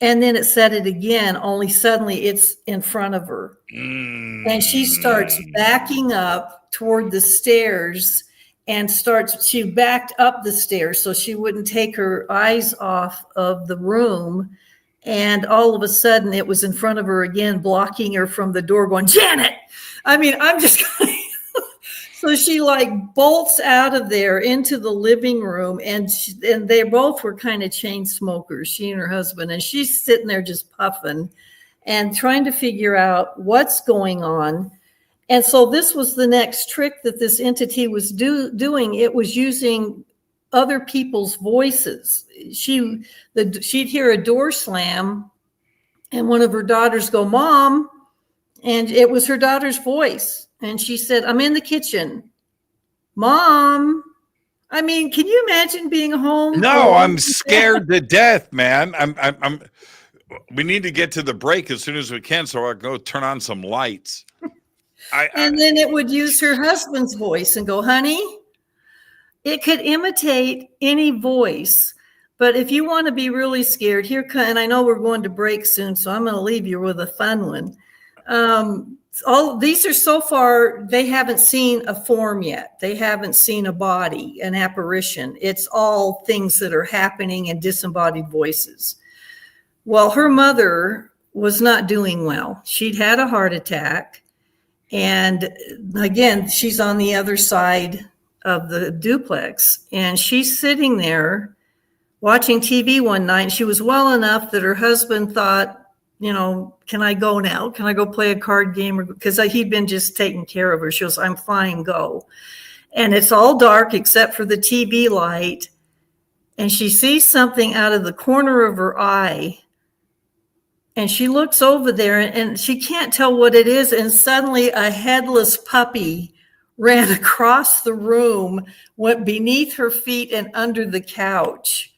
And then it said it again, only suddenly it's in front of her. And she starts backing up toward the stairs and she backed up the stairs so she wouldn't take her eyes off of the room. And all of a sudden it was in front of her again, blocking her from the door, going, Janet. I mean, I'm just so she like bolts out of there into the living room, and they both were kind of chain smokers, she and her husband, and she's sitting there just puffing and trying to figure out what's going on. And so this was the next trick that this entity was doing. It was using other people's voices. She'd hear a door slam, and one of her daughters go, Mom, and it was her daughter's voice. And she said, I'm in the kitchen. Mom. I mean, can you imagine being home? No, I'm scared to death, man. We need to get to the break as soon as we can so I can go turn on some lights. And then it would use her husband's voice and go, honey. It could imitate any voice. But if you want to be really scared, and I know we're going to break soon, so I'm going to leave you with a fun one. All these are so far, they haven't seen a form yet. They haven't seen a body, an apparition. It's all things that are happening in disembodied voices. Well, her mother was not doing well. She'd had a heart attack. And again, she's on the other side of the duplex. And she's sitting there watching TV one night. She was well enough that her husband thought, can I go now? Can I go play a card game? Because he'd been just taking care of her. She goes, I'm fine, go. And it's all dark except for the TV light. And she sees something out of the corner of her eye. And she looks over there and she can't tell what it is. And suddenly a headless puppy ran across the room, went beneath her feet and under the couch.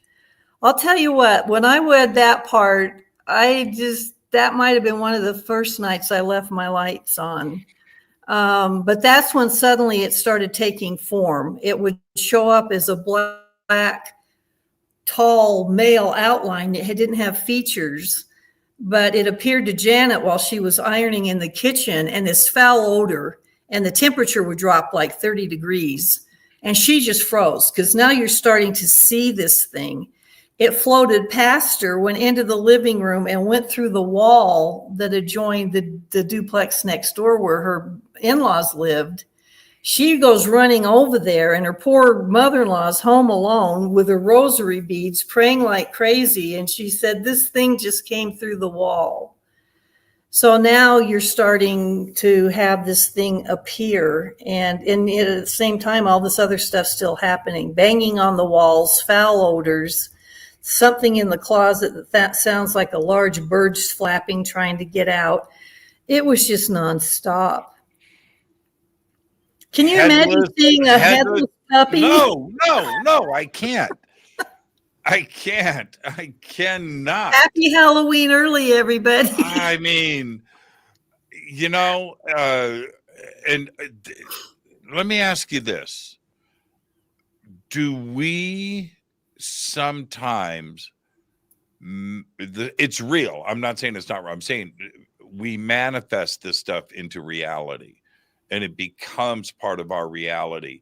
I'll tell you what, when I read that part, that might have been one of the first nights I left my lights on. But that's when suddenly it started taking form. It would show up as a black, tall male outline. It didn't have features, but it appeared to Janet while she was ironing in the kitchen, and this foul odor, and the temperature would drop like 30 degrees. And she just froze, because now you're starting to see this thing. It floated past her, went into the living room, and went through the wall that adjoined the duplex next door where her in-laws lived. She goes running over there, and her poor mother-in-law's home alone with her rosary beads, praying like crazy. And she said, this thing just came through the wall. So now you're starting to have this thing appear. And at the same time, all this other stuff's still happening. Banging on the walls, foul odors, something in the closet that sounds like a large bird flapping, trying to get out. It was just nonstop. Can you imagine seeing a headless puppy? No, I can't. I cannot. Happy Halloween early, everybody. I mean, and let me ask you this. Do we sometimes, it's real. I'm not saying it's not real. I'm saying we manifest this stuff into reality, and it becomes part of our reality.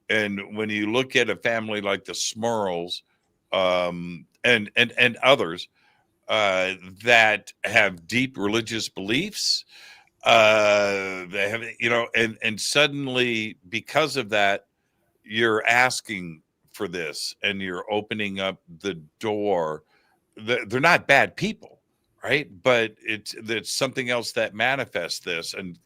And when you look at a family like the Smurls, and others that have deep religious beliefs, they have, and suddenly because of that, you're asking for this and you're opening up the door. They're not bad people, right? But it's something else that manifests this. And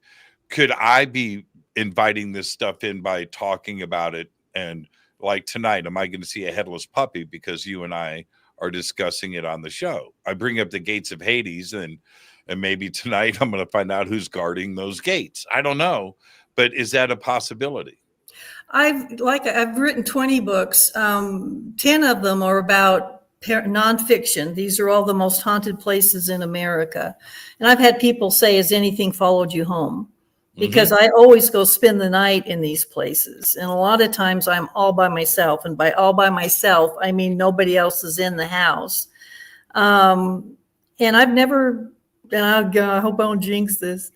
could I be inviting this stuff in by talking about it? And like tonight, am I going to see a headless puppy because you and I are discussing it on the show. I bring up the gates of Hades, and maybe tonight I'm going to find out who's guarding those gates. I don't know, but is that a possibility? I've written 20 books. 10 of them are about nonfiction. These are all the most haunted places in America. And I've had people say, has anything followed you home? Because I always go spend the night in these places. And a lot of times I'm all by myself. And by all by myself, I mean nobody else is in the house. And I've never, and I hope I don't jinx this.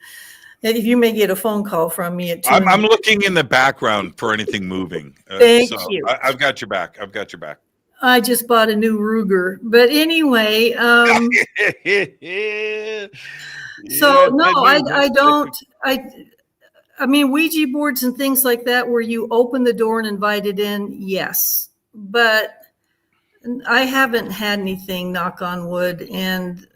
If you may get a phone call from me at 2. I'm looking in the background for anything moving. Thank you. I've got your back. I've got your back. I just bought a new Ruger. But anyway, so no, I don't. I mean, Ouija boards and things like that, where you open the door and invite it in, yes. But I haven't had anything, knock on wood, and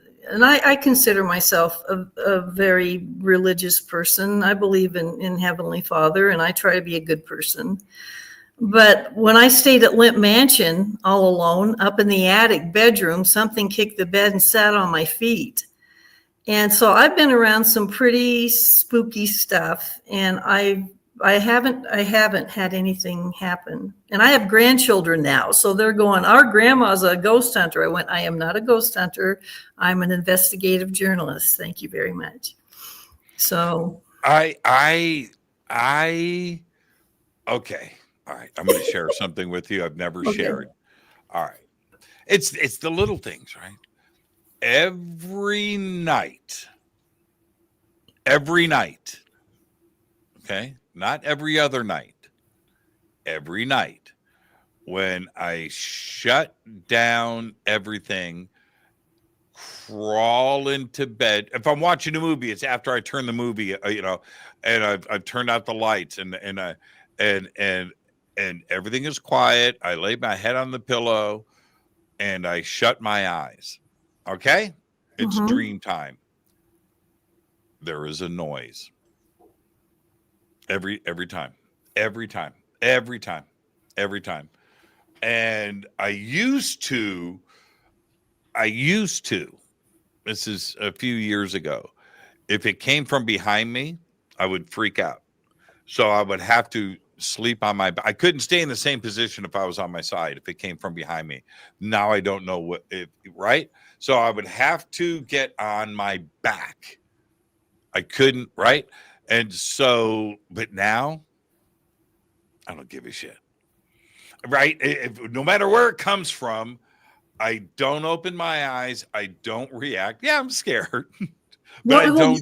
I consider myself a very religious person. I believe in Heavenly Father, and I try to be a good person. But when I stayed at Limp Mansion all alone, up in the attic bedroom, something kicked the bed and sat on my feet. And so I've been around some pretty spooky stuff, and I haven't had anything happen. And I have grandchildren now, so they're going, our grandma's a ghost hunter. I went, I am not a ghost hunter. I'm an investigative journalist. Thank you very much. So okay. All right. I'm going to share something with you I've never shared. All right. It's the little things, right? Every night, okay? Not every other night, every night, when I shut down everything, crawl into bed. If I'm watching a movie, it's after I turn the movie, and I've turned out the lights and everything is quiet. I lay my head on the pillow and I shut my eyes. Okay? It's dream time. There is a noise. Every time. And I used to, this is a few years ago, if it came from behind me, I would freak out. So I would have to sleep on my back. I couldn't stay in the same position if I was on my side, if it came from behind me. Now I don't know right? So I would have to get on my back. I couldn't, right? And so, but now I don't give a shit, right? No matter where it comes from, I don't open my eyes. I don't react. Yeah, I'm scared, but I don't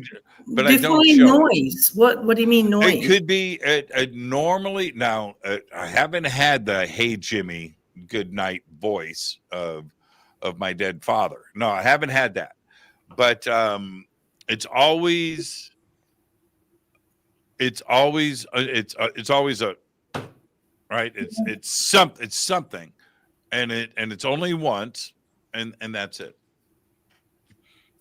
show noise. What do you mean noise? It could be normally. Now, I haven't had the "Hey Jimmy, good night" voice of my dead father. No, I haven't had that. But it's always a right. It's something, and it's only once, and that's it.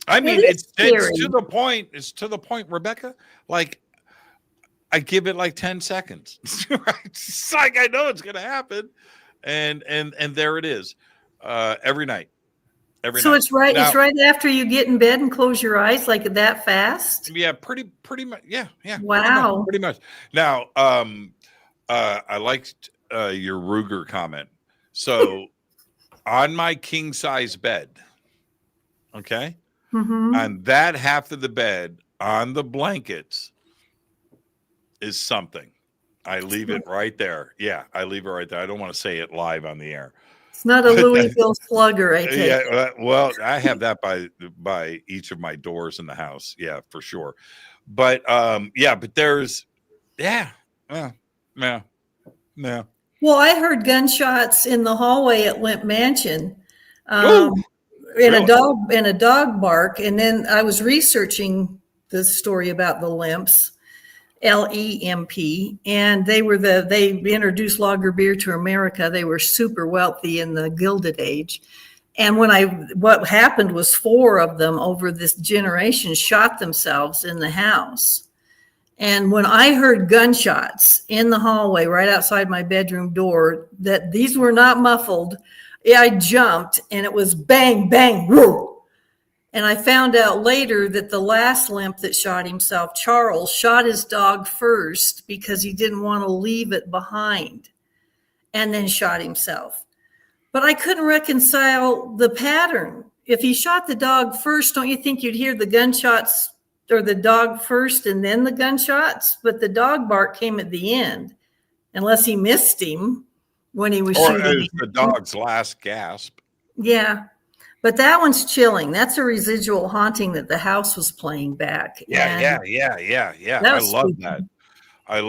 I mean, it's to the point. It's to the point, Rebecca. Like, I give it like 10 seconds. Right? It's like I know it's going to happen, and there it is, every night. So night. It's right. Now, it's right after you get in bed and close your eyes, like that fast. Yeah, pretty much. Yeah. Wow. Pretty much. Now, I liked your Ruger comment. So, on my king size bed, okay. On that half of the bed, on the blankets, is something. I leave it right there. Yeah, I leave it right there. I don't want to say it live on the air. It's not a Louisville slugger, I take it. Well, I have that by each of my doors in the house. Yeah, for sure. But but there's yeah. Well, I heard gunshots in the hallway at Limp Mansion. Really? A dog bark, and then I was researching the story about the Limps, LEMP, and they introduced lager beer to America. They were super wealthy in the Gilded Age, and what happened was 4 of them over this generation shot themselves in the house. And when I heard gunshots in the hallway right outside my bedroom door, that these were not muffled. Yeah, I jumped and it was bang, bang, whoo. And I found out later that the last limp that shot himself, Charles, shot his dog first because he didn't want to leave it behind and then shot himself. But I couldn't reconcile the pattern. If he shot the dog first, don't you think you'd hear the gunshots or the dog first and then the gunshots? But the dog bark came at the end, unless he missed him when he was Or shooting. it was the dog's last gasp. Yeah. But that one's chilling. That's a residual haunting that the house was playing back. Yeah. I love spooky. that. I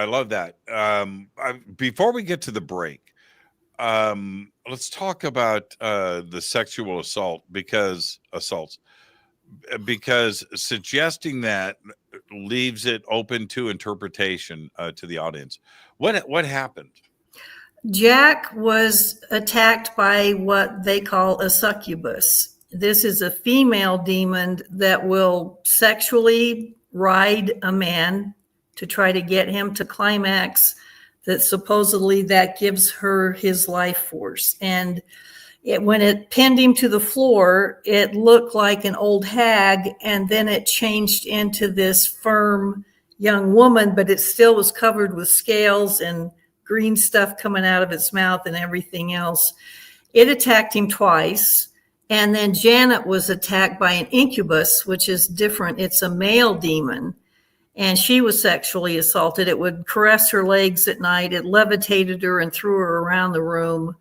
love that. Before we get to the break, let's talk about the sexual assaults, because suggesting that leaves it open to interpretation to the audience. What happened? Jack was attacked by what they call a succubus. This is a female demon that will sexually ride a man to try to get him to climax, that supposedly that gives her his life force. And when it pinned him to the floor, it looked like an old hag, and then it changed into this firm young woman, but it still was covered with scales and green stuff coming out of its mouth and everything else. It attacked him twice. And then Janet was attacked by an incubus, which is different. It's a male demon. And she was sexually assaulted. It would caress her legs at night. It levitated her and threw her around the room.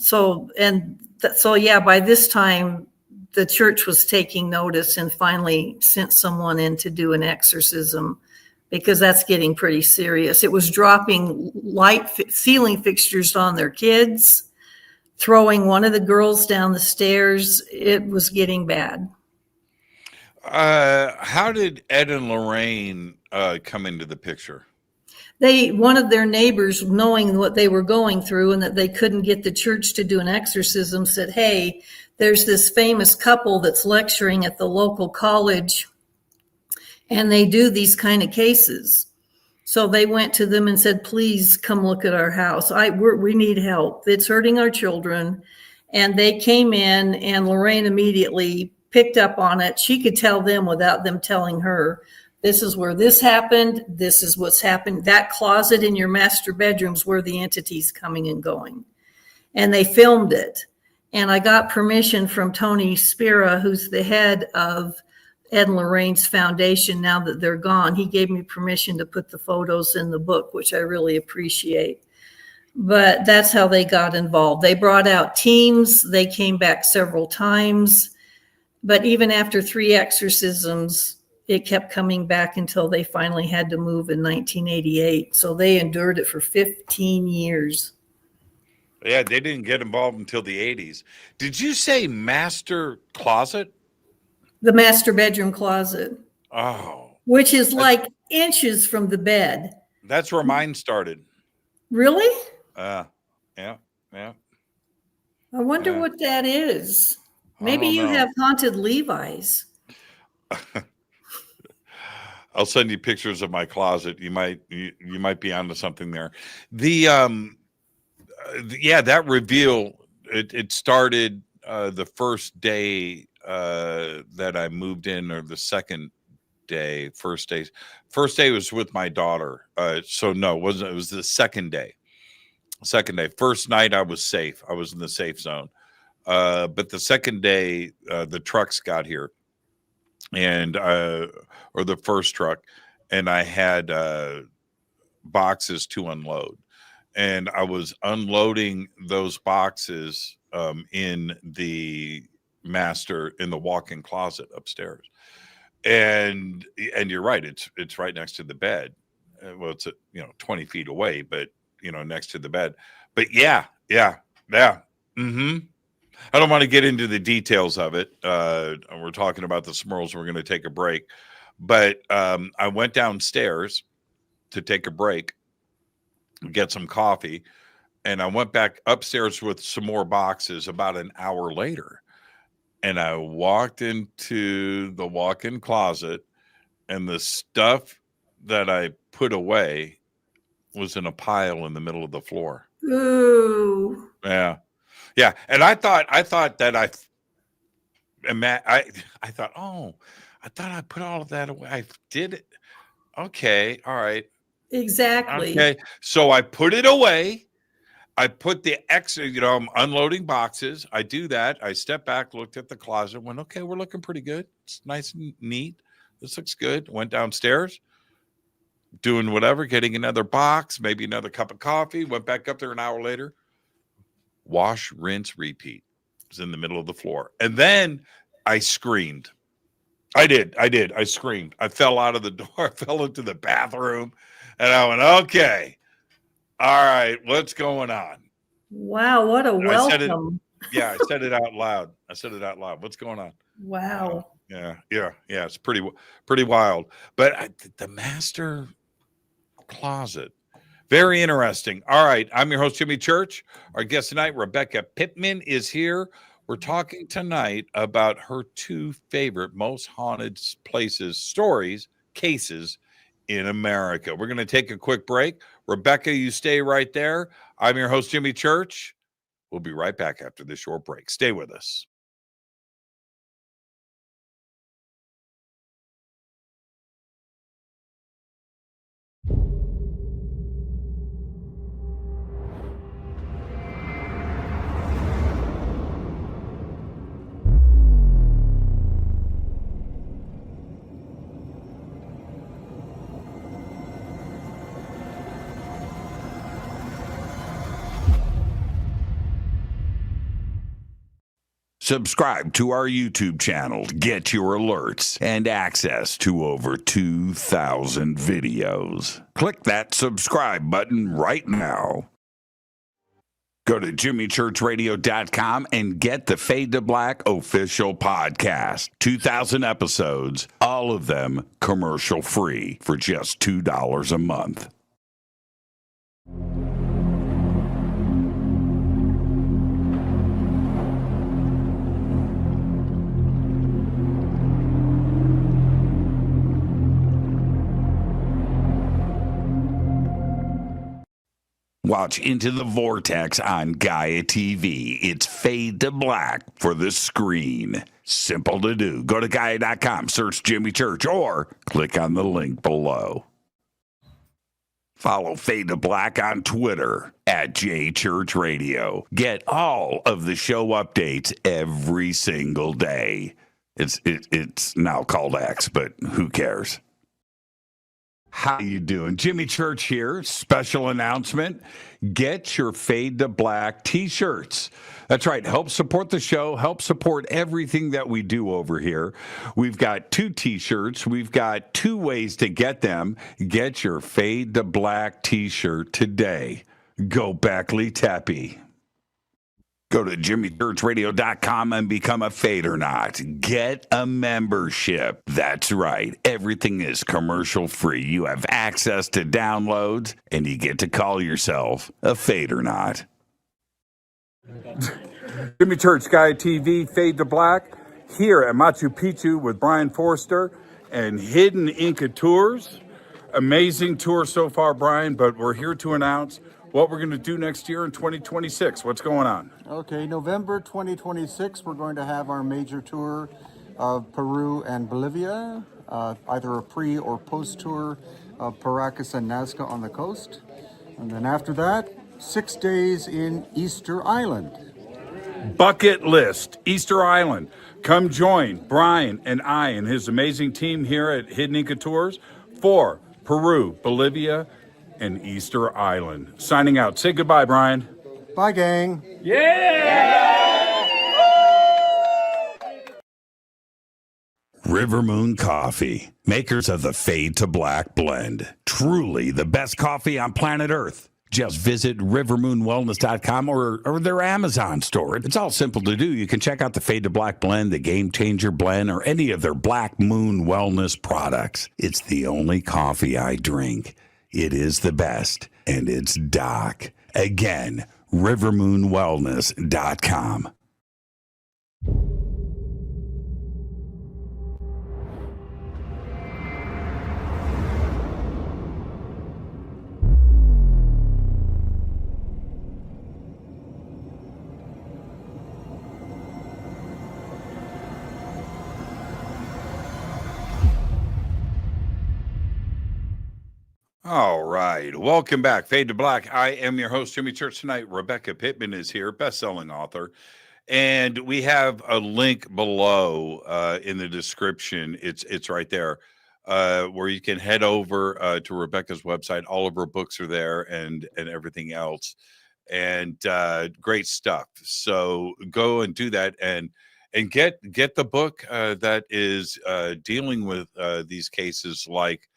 So by this time, the church was taking notice and finally sent someone in to do an exorcism, because that's getting pretty serious. It was dropping ceiling fixtures on their kids, throwing one of the girls down the stairs. It was getting bad. How did Ed and Lorraine come into the picture? One of their neighbors, knowing what they were going through and that they couldn't get the church to do an exorcism, said, hey, there's this famous couple that's lecturing at the local college, and they do these kind of cases. So they went to them and said, please come look at our house. We need help. It's hurting our children. And they came in, and Lorraine immediately picked up on it. She could tell them without them telling her, this is where this happened. This is what's happened. That closet in your master bedroom's where the entity's coming and going. And they filmed it. And I got permission from Tony Spira, who's the head of Ed and Lorraine's foundation now that they're gone. He gave me permission to put the photos in the book, which I really appreciate. But that's how they got involved. They brought out teams. They came back several times. But even after 3 exorcisms, it kept coming back until they finally had to move in 1988. So they endured it for 15 years. Yeah, they didn't get involved until the 80s. Did you say master closet? The master bedroom closet. Oh. Which is like inches from the bed. That's where mine started. Really? Yeah. I wonder what that is. Maybe you know. have haunted Levi's. I'll send you pictures of my closet. You might be onto something there. That reveal, it started the first day that I moved in, or the second day. First day was with my daughter. So no, it wasn't. It was the second day. First night I was safe. I was in the safe zone. But the second day, the trucks got here, and or the first truck, and I had boxes to unload, and I was unloading those boxes in the walk-in closet upstairs, and you're right, it's right next to the bed. Well, it's 20 feet away, but next to the bed. But yeah. Mm-hmm. I don't want to get into the details of it. We're talking about the Smurls. We're going to take a break. But I went downstairs to take a break, get some coffee, and I went back upstairs with some more boxes about an hour later. And I walked into the walk-in closet, and the stuff that I put away was in a pile in the middle of the floor. Ooh. Yeah. Yeah, and I thought that I thought, oh, I thought I put all of that away. I did it. Okay, all right. Exactly. Okay, so I put it away. I put the extra, I'm unloading boxes. I do that. I step back, looked at the closet, went, okay, we're looking pretty good. It's nice and neat. This looks good. Went downstairs, doing whatever, getting another box, maybe another cup of coffee. Went back up there an hour later. Wash, rinse, repeat. It was in the middle of the floor. And then I screamed. I did. I screamed. I fell out of the door. I fell into the bathroom. And I went, okay. All right. What's going on? Wow. What a welcome. I said it out loud. What's going on? Wow. Yeah. It's pretty wild. But the master closet, very interesting. All right. I'm your host, Jimmy Church. Our guest tonight, Rebecca Pittman, is here. We're talking tonight about her 2 favorite most haunted places, stories, cases in America. We're going to take a quick break. Rebecca, you stay right there. I'm your host, Jimmy Church. We'll be right back after this short break. Stay with us. Subscribe to our YouTube channel to get your alerts and access to over 2,000 videos. Click that subscribe button right now. Go to jimmychurchradio.com and get the Fade to Black official podcast. 2,000 episodes, all of them commercial free for just $2 a month. Watch Into the Vortex on Gaia TV. It's Fade to Black for the screen. Simple to do. Go to Gaia.com, search Jimmy Church, or click on the link below. Follow Fade to Black on Twitter at JChurchRadio. Get all of the show updates every single day. It's now called X, but who cares? How you doing? Jimmy Church here. Special announcement. Get your Fade to Black t-shirts. That's right. Help support the show. Help support everything that we do over here. We've got 2 t-shirts. We've got 2 ways to get them. Get your Fade to Black t-shirt today. Go Beckley Teppy. Go to jimmychurchradio.com and become a Fadernaut. Get a membership. That's right. Everything is commercial free. You have access to downloads, and you get to call yourself a Fadernaut. Jimmy Church, Gaia TV, Fade to Black, here at Machu Picchu with Brian Forster and Hidden Inca Tours. Amazing tour so far, Brian, but we're here to announce what we're going to do next year in 2026. What's going on? Okay, November 2026, we're going to have our major tour of Peru and Bolivia, either a pre or post tour of Paracas and Nazca on the coast. And then after that, 6 days in Easter Island. Bucket list, Easter Island. Come join Brian and I and his amazing team here at Hidden Inca Tours for Peru, Bolivia, and Easter Island. Signing out. Say goodbye, Brian. Bye, gang. River Moon Coffee, makers of the Fade to Black blend. Truly the best coffee on planet Earth. Just visit rivermoonwellness.com or their Amazon store. It's all simple to do. You can check out the Fade to Black blend, the Game Changer blend, or any of their Black Moon wellness products. It's the only coffee I drink. It is the best, and it's Doc. Again, rivermoonwellness.com. right. Welcome back. Fade to Black. I am your host, Jimmy Church. Tonight, Rebecca Pittman is here, best-selling author. And we have a link below in the description. It's right there where you can head over to Rebecca's website. All of her books are there and everything else. And great stuff. So go and do that and get the book that is dealing with these cases like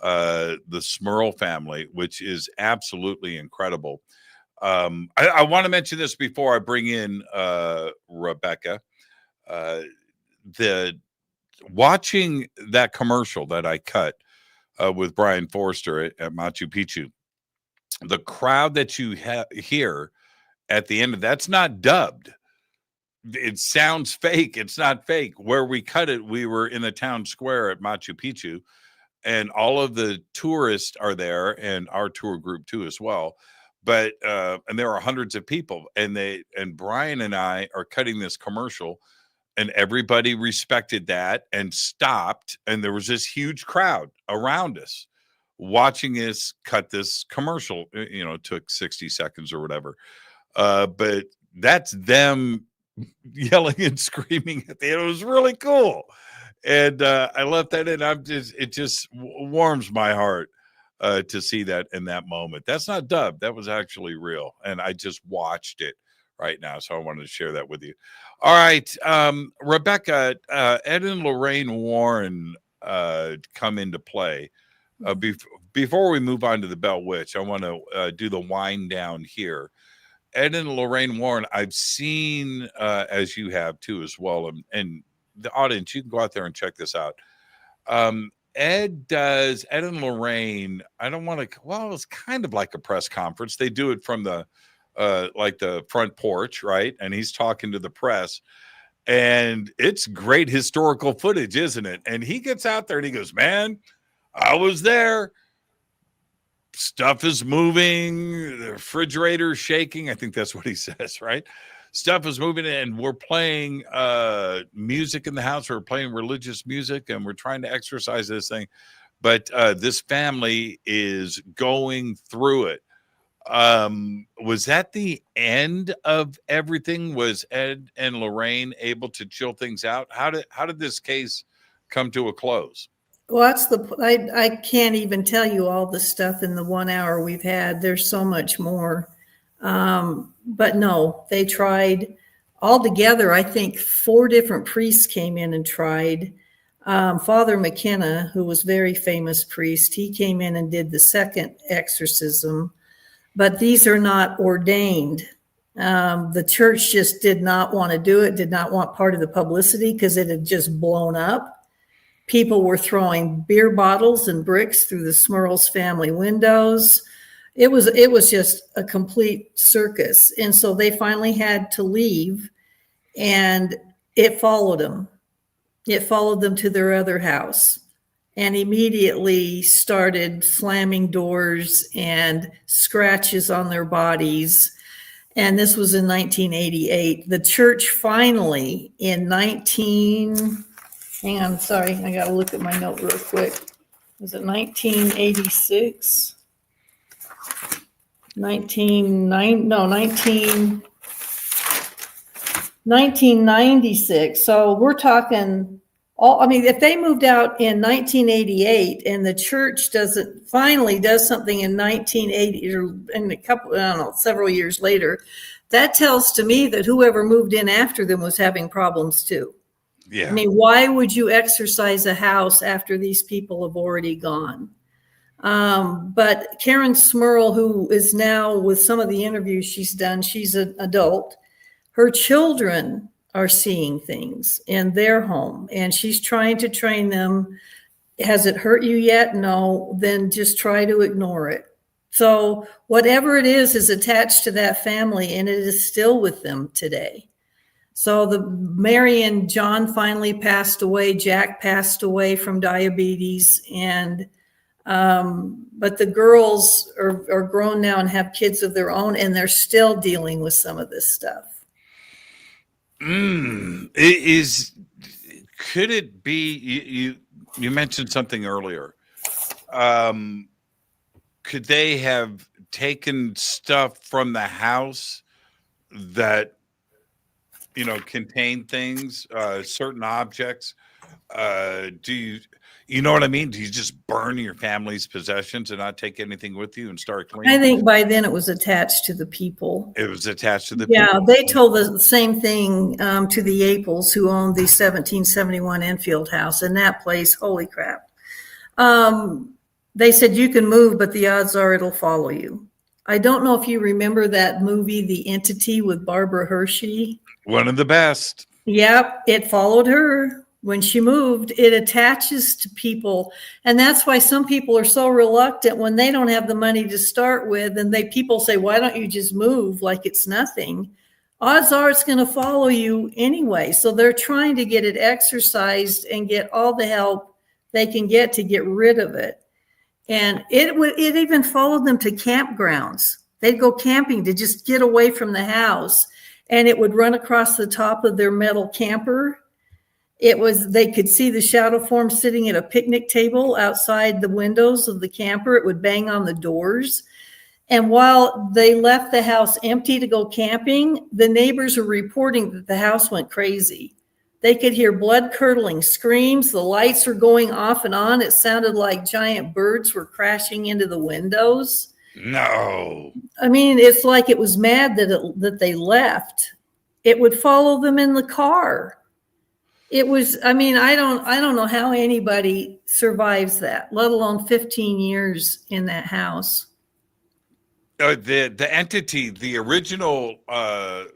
the Smurl Family, which is absolutely incredible. I want to mention this before I bring in Rebecca. The watching that commercial that I cut with Brian Forster at Machu Picchu, the crowd that you hear at the end of that's not dubbed. It sounds fake. It's not fake. Where we cut it, we were in the town square at Machu Picchu, and all of the tourists are there, and our tour group too as well. But and there are hundreds of people, and Brian and I are cutting this commercial, and everybody respected that and stopped, and there was this huge crowd around us watching us cut this commercial. It took 60 seconds or whatever. But that's them yelling and screaming at the end. It was really cool. And I left that in. It just warms my heart to see that in that moment. That's not dubbed. That was actually real. And I just watched it right now. So I wanted to share that with you. All right. Rebecca, Ed and Lorraine Warren come into play. Before we move on to the Bell Witch, I want to do the wind down here. Ed and Lorraine Warren, I've seen, as you have too, as well. And the audience, you can go out there and check this out. Ed and Lorraine, I don't want to, well, it's kind of like a press conference. They do it from the, like the front porch, right? And he's talking to the press. And it's great historical footage, isn't it? And he gets out there and he goes, man, I was there. Stuff is moving, the refrigerator's shaking. I think that's what he says, right? Stuff is moving, and we're playing music in the house. We're playing religious music, and we're trying to exercise this thing. But this family is going through it. Was that the end of everything? Was Ed and Lorraine able to chill things out? How did this case come to a close? Well, I can't even tell you all the stuff in the 1 hour we've had. There's so much more. But no, they tried altogether. I think 4 different priests came in and tried. Father McKenna, who was very famous priest, he came in and did the second exorcism, but these are not ordained. The church just did not want to do it, did not want part of the publicity because it had just blown up. People were throwing beer bottles and bricks through the Smurls family windows. It was just a complete circus. And so they finally had to leave, and it followed them. It followed them to their other house and immediately started slamming doors and scratches on their bodies. And this was in 1988. The church finally in hang on, sorry, I got to look at my note real quick. Was it 1986? 1996. So we're talking if they moved out in 1988 and the church finally does something in 1980 or in several years later, that tells to me that whoever moved in after them was having problems too. Yeah. I mean, why would you exorcise a house after these people have already gone? But Karen Smurl, who is now with some of the interviews she's done, she's an adult. Her children are seeing things in their home, and she's trying to train them. Has it hurt you yet? No, then just try to ignore it. So whatever it is attached to that family, and it is still with them today. So Mary and John finally passed away. Jack passed away from diabetes, and but the girls are grown now and have kids of their own, and they're still dealing with some of this stuff. Could it be, you mentioned something earlier. could they have taken stuff from the house that, contain things, certain objects? You know what I mean? Do you just burn your family's possessions and not take anything with you and start cleaning? I think by then it was attached to the people. It was attached to the Yeah, people. they told the same thing to the Aples, who owned the 1771 Enfield house. And that place, holy crap. They said you can move, but the odds are it'll follow you. I don't know if you remember that movie, The Entity, with Barbara Hershey. One of the best. Yep, it followed her. When she moved, it attaches to people. And that's why some people are so reluctant when they don't have the money to start with. And people say, why don't you just move like it's nothing? Odds are it's going to follow you anyway. So they're trying to get it exercised and get all the help they can get to get rid of it. And it even followed them to campgrounds. They'd go camping to just get away from the house. And it would run across the top of their metal camper. They could see the shadow form sitting at a picnic table outside the windows of the camper. It would bang on the doors. And while they left the house empty to go camping, the neighbors were reporting that the house went crazy. They could hear blood-curdling screams. The lights were going off and on. It sounded like giant birds were crashing into the windows. No. I mean, it's like it was mad that they left. It would follow them in the car. It was, I don't know how anybody survives that, let alone 15 years in that house. The entity, the original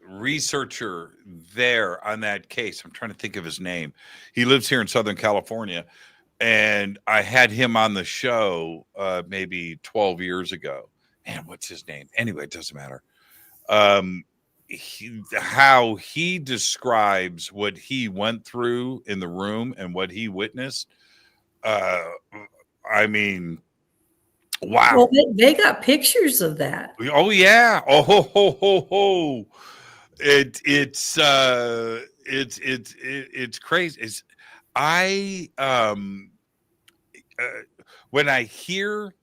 researcher there on that case, I'm trying to think of his name. He lives here in Southern California, and I had him on the show maybe 12 years ago. Man, what's his name? Anyway, it doesn't matter. How he describes what he went through in the room and what he witnessed. Wow. Well, they got pictures of that. Oh yeah. Oh ho ho ho ho. It's crazy. When I hear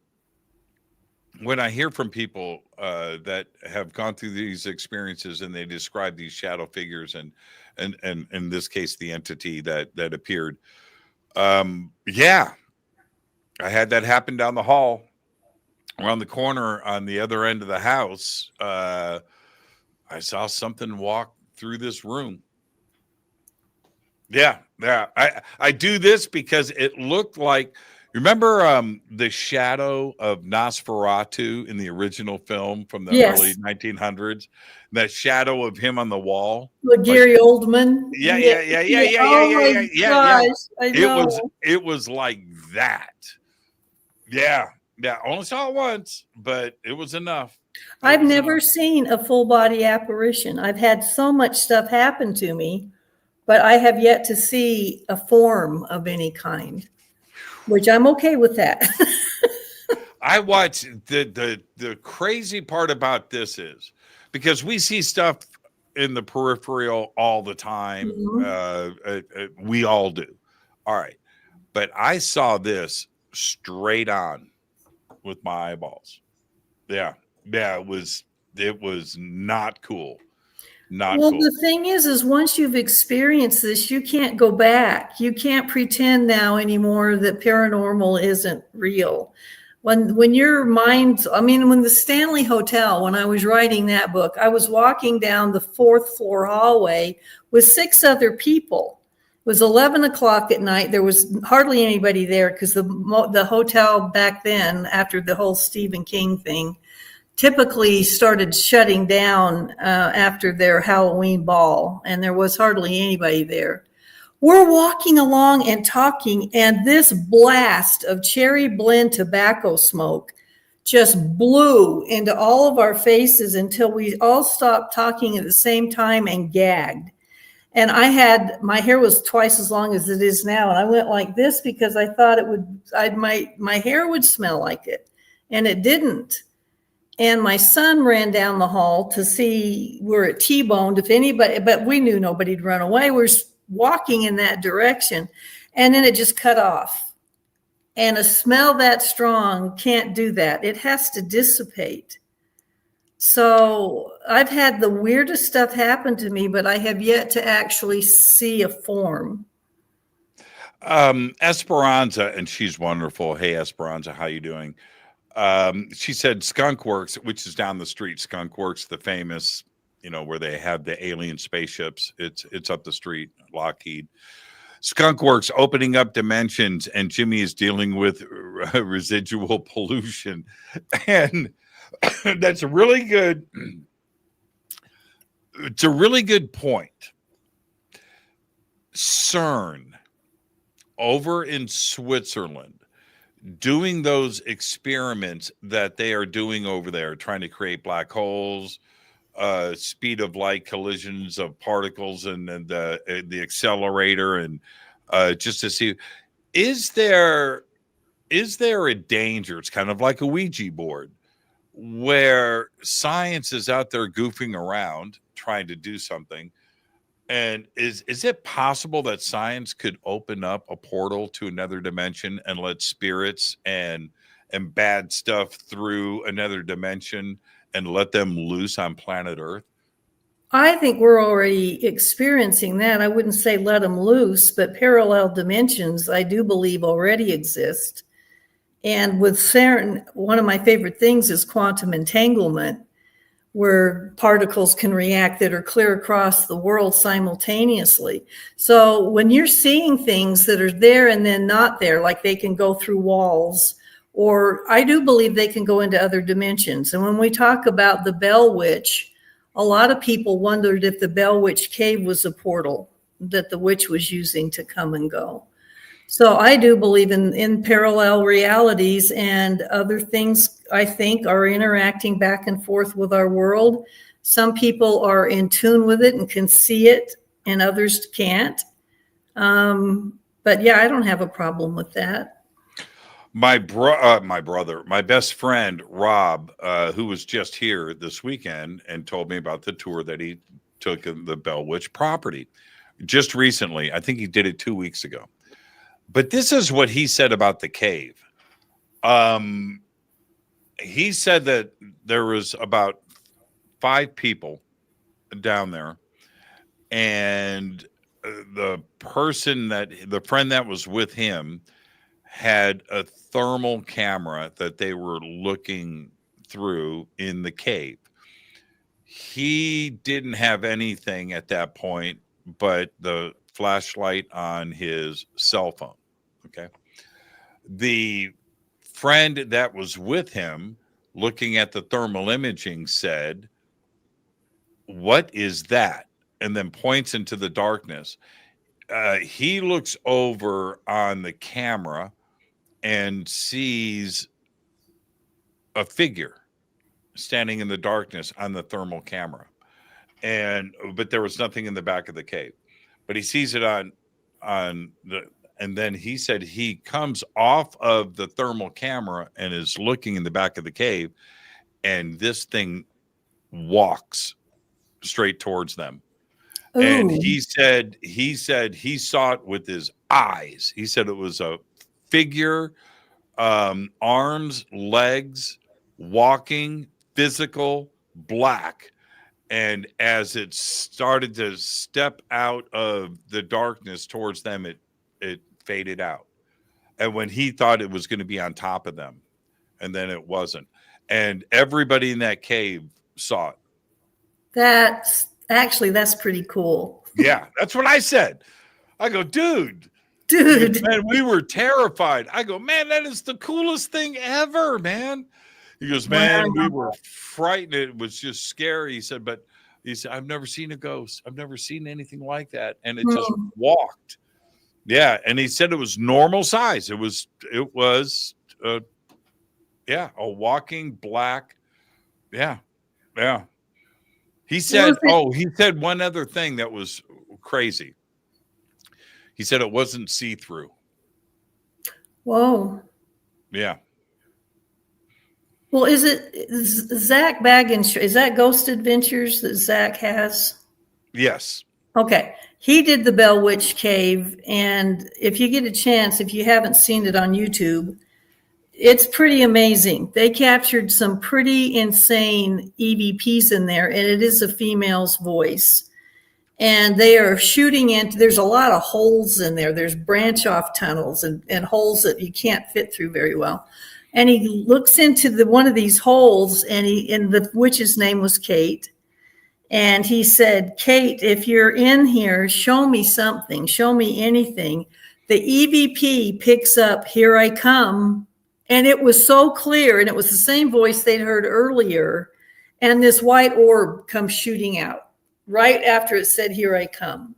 from people that have gone through these experiences and they describe these shadow figures and in this case the entity that appeared, yeah, I had that happen down the hall, around the corner on the other end of the house. I saw something walk through this room. Yeah. I do this because it looked like. Remember the shadow of Nosferatu in the original film from the early 1900s? That shadow of him on the wall. With Gary Oldman. Yeah. I know. It was like that. Yeah. Only saw it once, but it was enough. I've never seen a full body apparition. I've had so much stuff happen to me, but I have yet to see a form of any kind. Which I'm okay with that. I watch the crazy part about this is because we see stuff in the peripheral all the time. Mm-hmm. We all do. All right. But I saw this straight on with my eyeballs. Yeah. It was not cool. Well, cool. The thing is once you've experienced this, you can't go back. You can't pretend now anymore that paranormal isn't real. When your mind, when the Stanley Hotel, when I was writing that book, I was walking down the 4th floor hallway with 6 other people. It was 11 o'clock at night. There was hardly anybody there because the hotel back then, after the whole Stephen King thing, typically started shutting down after their Halloween ball, and there was hardly anybody there. We're walking along and talking, and this blast of cherry blend tobacco smoke just blew into all of our faces until we all stopped talking at the same time and gagged. And my hair was twice as long as it is now, and I went like this because I thought my hair would smell like it, and it didn't. And my son ran down the hall to see we're at T-boned if anybody, but we knew nobody'd run away. We're walking in that direction. And then it just cut off. And a smell that strong can't do that. It has to dissipate. So I've had the weirdest stuff happen to me, but I have yet to actually see a form. Esperanza, and she's wonderful. Hey, Esperanza, how you doing? She said Skunk Works, which is down the street. Skunk Works, the famous, where they have the alien spaceships. It's up the street, Lockheed. Skunk Works opening up dimensions, and Jimmy is dealing with residual pollution, and that's a really good. It's a really good point. CERN over in Switzerland doing those experiments that they are doing over there, trying to create black holes, speed of light collisions of particles, and the accelerator, and just to see, is there a danger? It's kind of like a Ouija board where science is out there goofing around trying to do something. And is it possible that science could open up a portal to another dimension and let spirits and bad stuff through another dimension and let them loose on planet Earth? I think we're already experiencing that. I wouldn't say let them loose, but parallel dimensions, I do believe, already exist. And with CERN, one of my favorite things is quantum entanglement, where particles can react that are clear across the world simultaneously. So when you're seeing things that are there and then not there, like they can go through walls, or I do believe they can go into other dimensions. And when we talk about the Bell Witch, a lot of people wondered if the Bell Witch Cave was a portal that the witch was using to come and go. So I do believe in parallel realities, and other things, I think, are interacting back and forth with our world. Some people are in tune with it and can see it, and others can't. But yeah, I don't have a problem with that. My best friend, Rob, who was just here this weekend and told me about the tour that he took in the Bell Witch property just recently. I think he did it 2 weeks ago. But this is what he said about the cave. He said that there was about 5 people down there, and the friend that was with him had a thermal camera that they were looking through in the cave. He didn't have anything at that point but the flashlight on his cell phone. Okay. The friend that was with him looking at the thermal imaging said, "What is that?" And then points into the darkness. He looks over on the camera and sees a figure standing in the darkness on the thermal camera. But there was nothing in the back of the cave. But he sees it and then he said he comes off of the thermal camera and is looking in the back of the cave, and this thing walks straight towards them. Ooh. And he said he saw it with his eyes. He said it was a figure, arms, legs, walking, physical, black. And as it started to step out of the darkness towards them, it faded out. And when he thought it was going to be on top of them, and then it wasn't. And everybody in that cave saw it. That's pretty cool. Yeah, that's what I said. I go, dude. Man, we were terrified. I go, man, that is the coolest thing ever, man. He goes, man, we were frightened. It was just scary. He said, I've never seen a ghost. I've never seen anything like that. And it just walked. Yeah. And he said it was normal size. It was a walking black. Yeah. Yeah. He said, he said one other thing that was crazy. He said it wasn't see-through. Whoa. Yeah. Well, is it Zach Baggins? Is that Ghost Adventures that Zach has? Yes. Okay. He did the Bell Witch Cave. And if you get a chance, if you haven't seen it on YouTube, it's pretty amazing. They captured some pretty insane EVPs in there, and it is a female's voice. And they are shooting into, there's a lot of holes in there. There's branch off tunnels and holes that you can't fit through very well. And he looks into one of these holes, and the witch's name was Kate. And he said, Kate, if you're in here, show me something, show me anything. The EVP picks up, here I come. And it was so clear, and it was the same voice they'd heard earlier. And this white orb comes shooting out right after it said, here I come.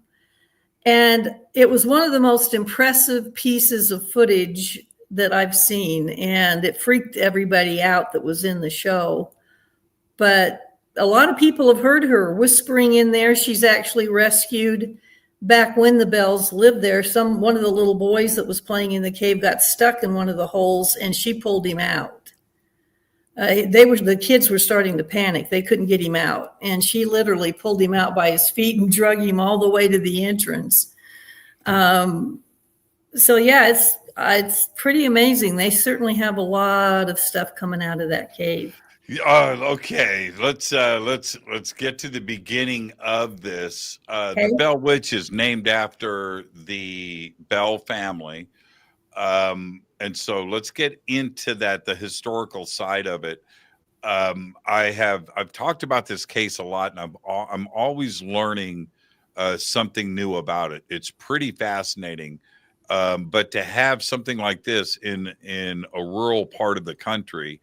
And it was one of the most impressive pieces of footage that I've seen. And it freaked everybody out that was in the show. But a lot of people have heard her whispering in there. She's actually rescued. Back when the Bells lived there, one of the little boys that was playing in the cave got stuck in one of the holes, and she pulled him out. The kids were starting to panic. They couldn't get him out, and she literally pulled him out by his feet and drug him all the way to the entrance. So yeah, it's pretty amazing. They certainly have a lot of stuff coming out of that cave. Okay, let's get to the beginning of this. The Bell Witch is named after the Bell family, and so let's get into that, the historical side of it. I've talked about this case a lot, and I'm always learning something new about it. It's pretty fascinating, but to have something like this in a rural part of the country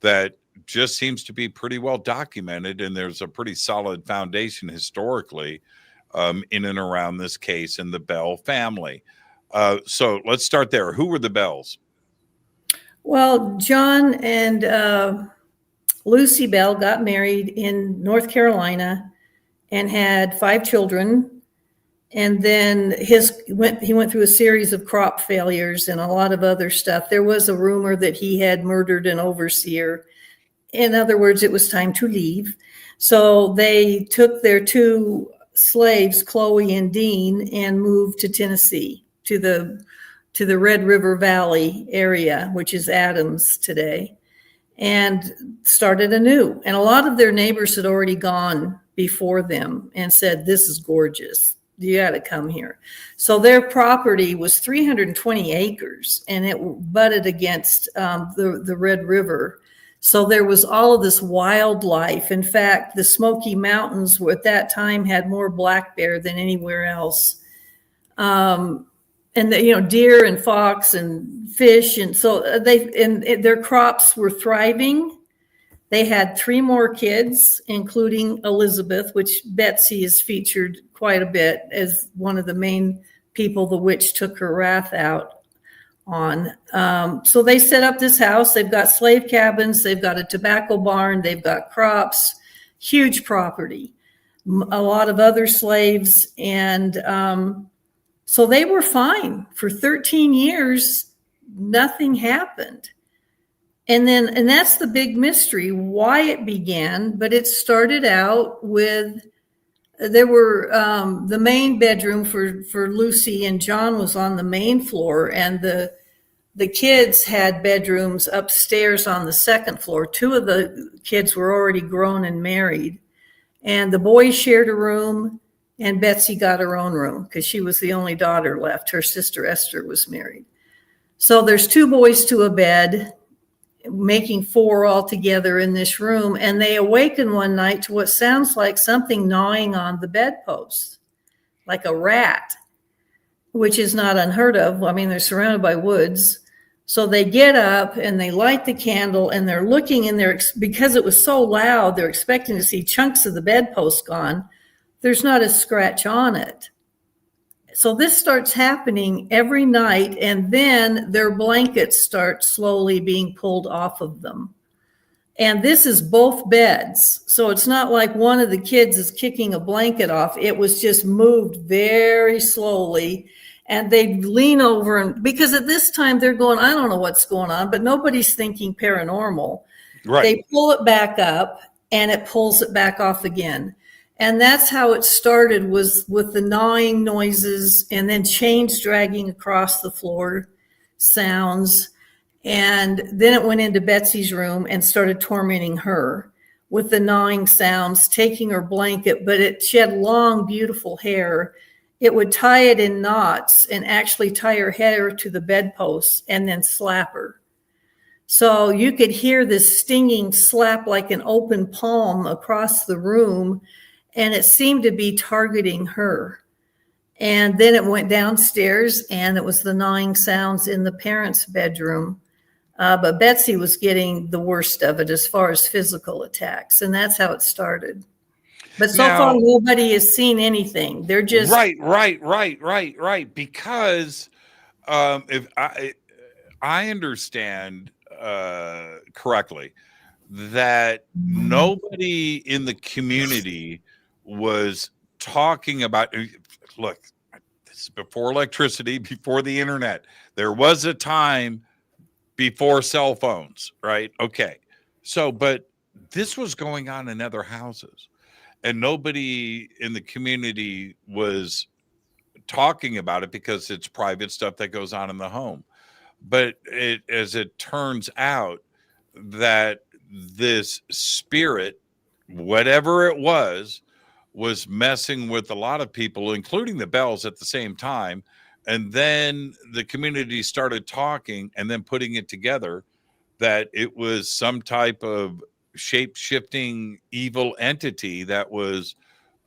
that just seems to be pretty well documented, and there's a pretty solid foundation historically in and around this case and the Bell family. So let's start there. Who were the Bells? Well, John and Lucy Bell got married in North Carolina and had 5 children. And then he went through a series of crop failures and a lot of other stuff. There was a rumor that he had murdered an overseer. In other words, it was time to leave. So they took their 2 slaves, Chloe and Dean, and moved to Tennessee, to the Red River Valley area, which is Adams today, and started anew. And a lot of their neighbors had already gone before them and said, this is gorgeous. You got to come here. So their property was 320 acres, and it butted against the Red River. So there was all of this wildlife. In fact, the Smoky Mountains at that time had more black bear than anywhere else. And deer and fox and fish. And so their crops were thriving. They had 3 more kids, including Elizabeth, which Betsy is featured quite a bit as one of the main people the witch took her wrath out on. So they set up this house. They've got slave cabins. They've got a tobacco barn. They've got crops, huge property, a lot of other slaves. And so they were fine for 13 years. Nothing happened. And that's the big mystery, why it began. But it started out with, there were the main bedroom for Lucy and John was on the main floor, and the kids had bedrooms upstairs on the 2nd floor. 2 of the kids were already grown and married, and the boys shared a room, and Betsy got her own room because she was the only daughter left. Her sister Esther was married. So there's 2 boys to a bed, making 4 altogether in this room. And they awaken one night to what sounds like something gnawing on the bedpost, like a rat, which is not unheard of. I mean, they're surrounded by woods. So they get up and they light the candle, and they're looking in there because it was so loud. They're expecting to see chunks of the bedpost gone. There's not a scratch on it. So this starts happening every night, and then their blankets start slowly being pulled off of them. And this is both beds. So it's not like one of the kids is kicking a blanket off. It was just moved very slowly, and they lean over, and because at this time they're going, I don't know what's going on, but nobody's thinking paranormal. Right. They pull it back up, and it pulls it back off again. And that's how it started, was with the gnawing noises and then chains dragging across the floor sounds. And then it went into Betsy's room and started tormenting her with the gnawing sounds, taking her blanket, but she had long, beautiful hair. It would tie it in knots and actually tie her hair to the bedpost and then slap her. So you could hear this stinging slap like an open palm across the room, and it seemed to be targeting her. And then it went downstairs, and it was the gnawing sounds in the parents' bedroom. But Betsy was getting the worst of it as far as physical attacks, and that's how it started. But so far, nobody has seen anything. They're just right. Because if I understand correctly, that nobody in the community was talking about. Look, this is before electricity, before the internet. There was a time before cell phones, right? Okay. So, but this was going on in other houses, and nobody in the community was talking about it because it's private stuff that goes on in the home. But as it turns out, that this spirit, whatever it was messing with a lot of people, including the Bells at the same time. And then the community started talking and then putting it together that it was some type of shape-shifting evil entity that was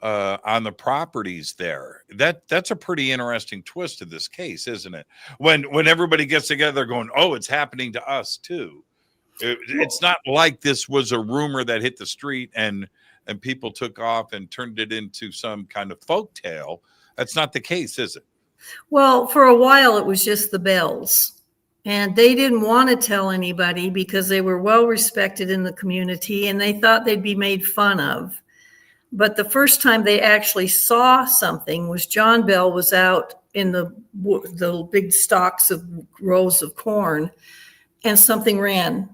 on the properties there. That's a pretty interesting twist to this case, isn't it? When everybody gets together going, oh, it's happening to us too. It's not like this was a rumor that hit the street and people took off and turned it into some kind of folk tale. That's not the case, is it? Well, for a while, it was just the Bells. And they didn't want to tell anybody because they were well respected in the community and they thought they'd be made fun of. But the first time they actually saw something was John Bell was out in the big stalks of rows of corn, and something ran.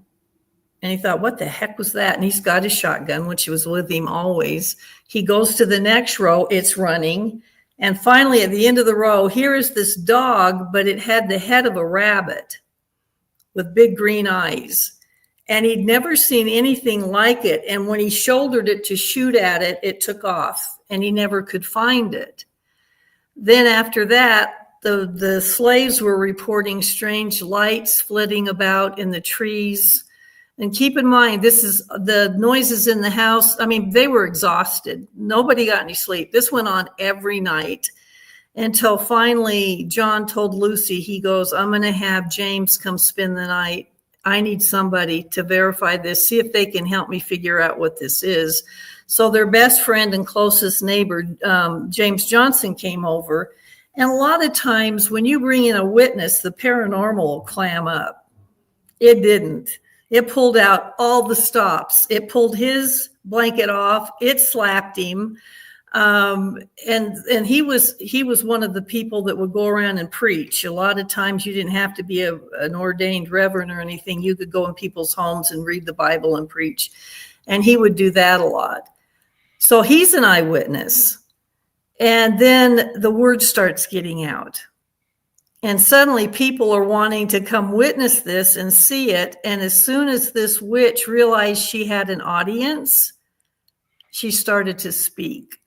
And he thought, what the heck was that? And he's got his shotgun, which was with him always. He goes to the next row, it's running. And finally, at the end of the row, here is this dog, but it had the head of a rabbit with big green eyes. And he'd never seen anything like it. And when he shouldered it to shoot at it, it took off and he never could find it. Then after that, the slaves were reporting strange lights flitting about in the trees. And keep in mind, this is the noises in the house. I mean, they were exhausted. Nobody got any sleep. This went on every night until finally John told Lucy, he goes, I'm going to have James come spend the night. I need somebody to verify this, see if they can help me figure out what this is. So their best friend and closest neighbor, James Johnson, came over. And a lot of times when you bring in a witness, the paranormal will clam up. It didn't. It pulled out all the stops. It pulled his blanket off. It slapped him. And he was one of the people that would go around and preach. A lot of times you didn't have to be an ordained reverend or anything. You could go in people's homes and read the Bible and preach. And he would do that a lot. So he's an eyewitness. And then the word starts getting out. And suddenly people are wanting to come witness this and see it. And as soon as this witch realized she had an audience, she started to speak.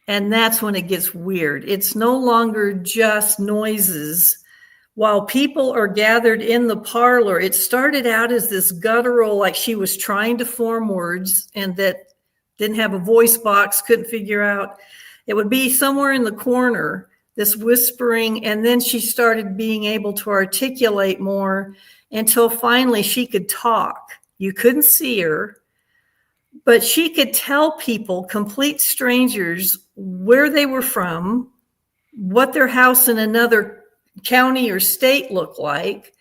And that's when it gets weird. It's no longer just noises. While people are gathered in the parlor, it started out as this guttural, like she was trying to form words and that didn't have a voice box, couldn't figure out. It would be somewhere in the corner, this whispering, and then she started being able to articulate more until finally she could talk. You couldn't see her, but she could tell people, complete strangers, where they were from, what their house in another county or state looked like.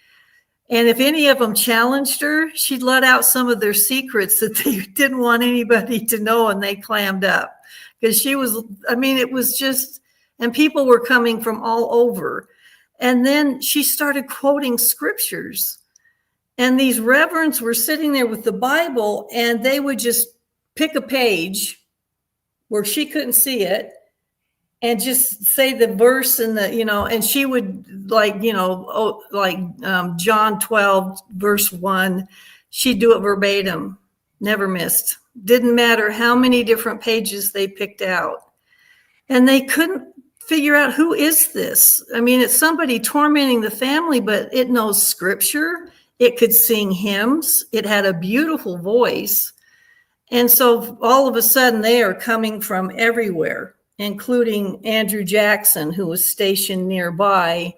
And if any of them challenged her, she'd let out some of their secrets that they didn't want anybody to know, and they clammed up. Because she was, I mean, it was just, and people were coming from all over. And then she started quoting scriptures. And these reverends were sitting there with the Bible, and they would just pick a page where she couldn't see it and just say the verse and and she would John 12 verse 1, she'd do it verbatim, never missed. Didn't matter how many different pages they picked out. And they couldn't figure out, who is this? I mean, it's somebody tormenting the family, but it knows scripture. It could sing hymns. It had a beautiful voice. And so all of a sudden they are coming from everywhere, including Andrew Jackson, who was stationed nearby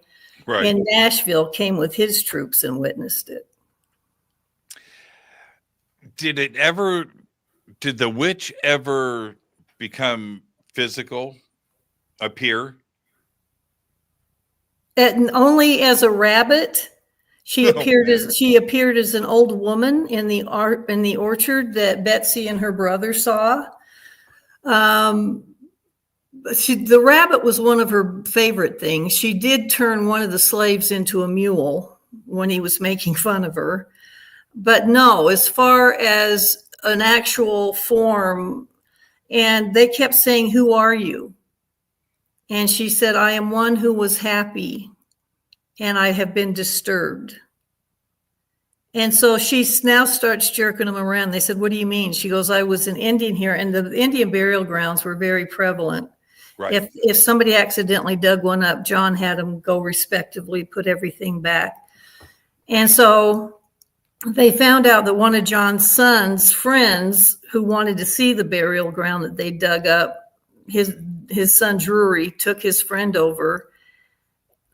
in Nashville, came with his troops and witnessed it. Did the witch ever become physical, appear? And only as a rabbit. She appeared as an old woman in the orchard that Betsy and her brother saw. The rabbit was one of her favorite things. She did turn one of the slaves into a mule when he was making fun of her. But no, as far as an actual form, and they kept saying, "Who are you?" And she said, "I am one who was happy, and I have been disturbed." And so she now starts jerking them around. They said, "What do you mean?" She goes, "I was an Indian here," and the Indian burial grounds were very prevalent. Right. If somebody accidentally dug one up, John had them go respectively, put everything back. And so they found out that one of John's son's friends who wanted to see the burial ground that they dug up, his son Drury took his friend over,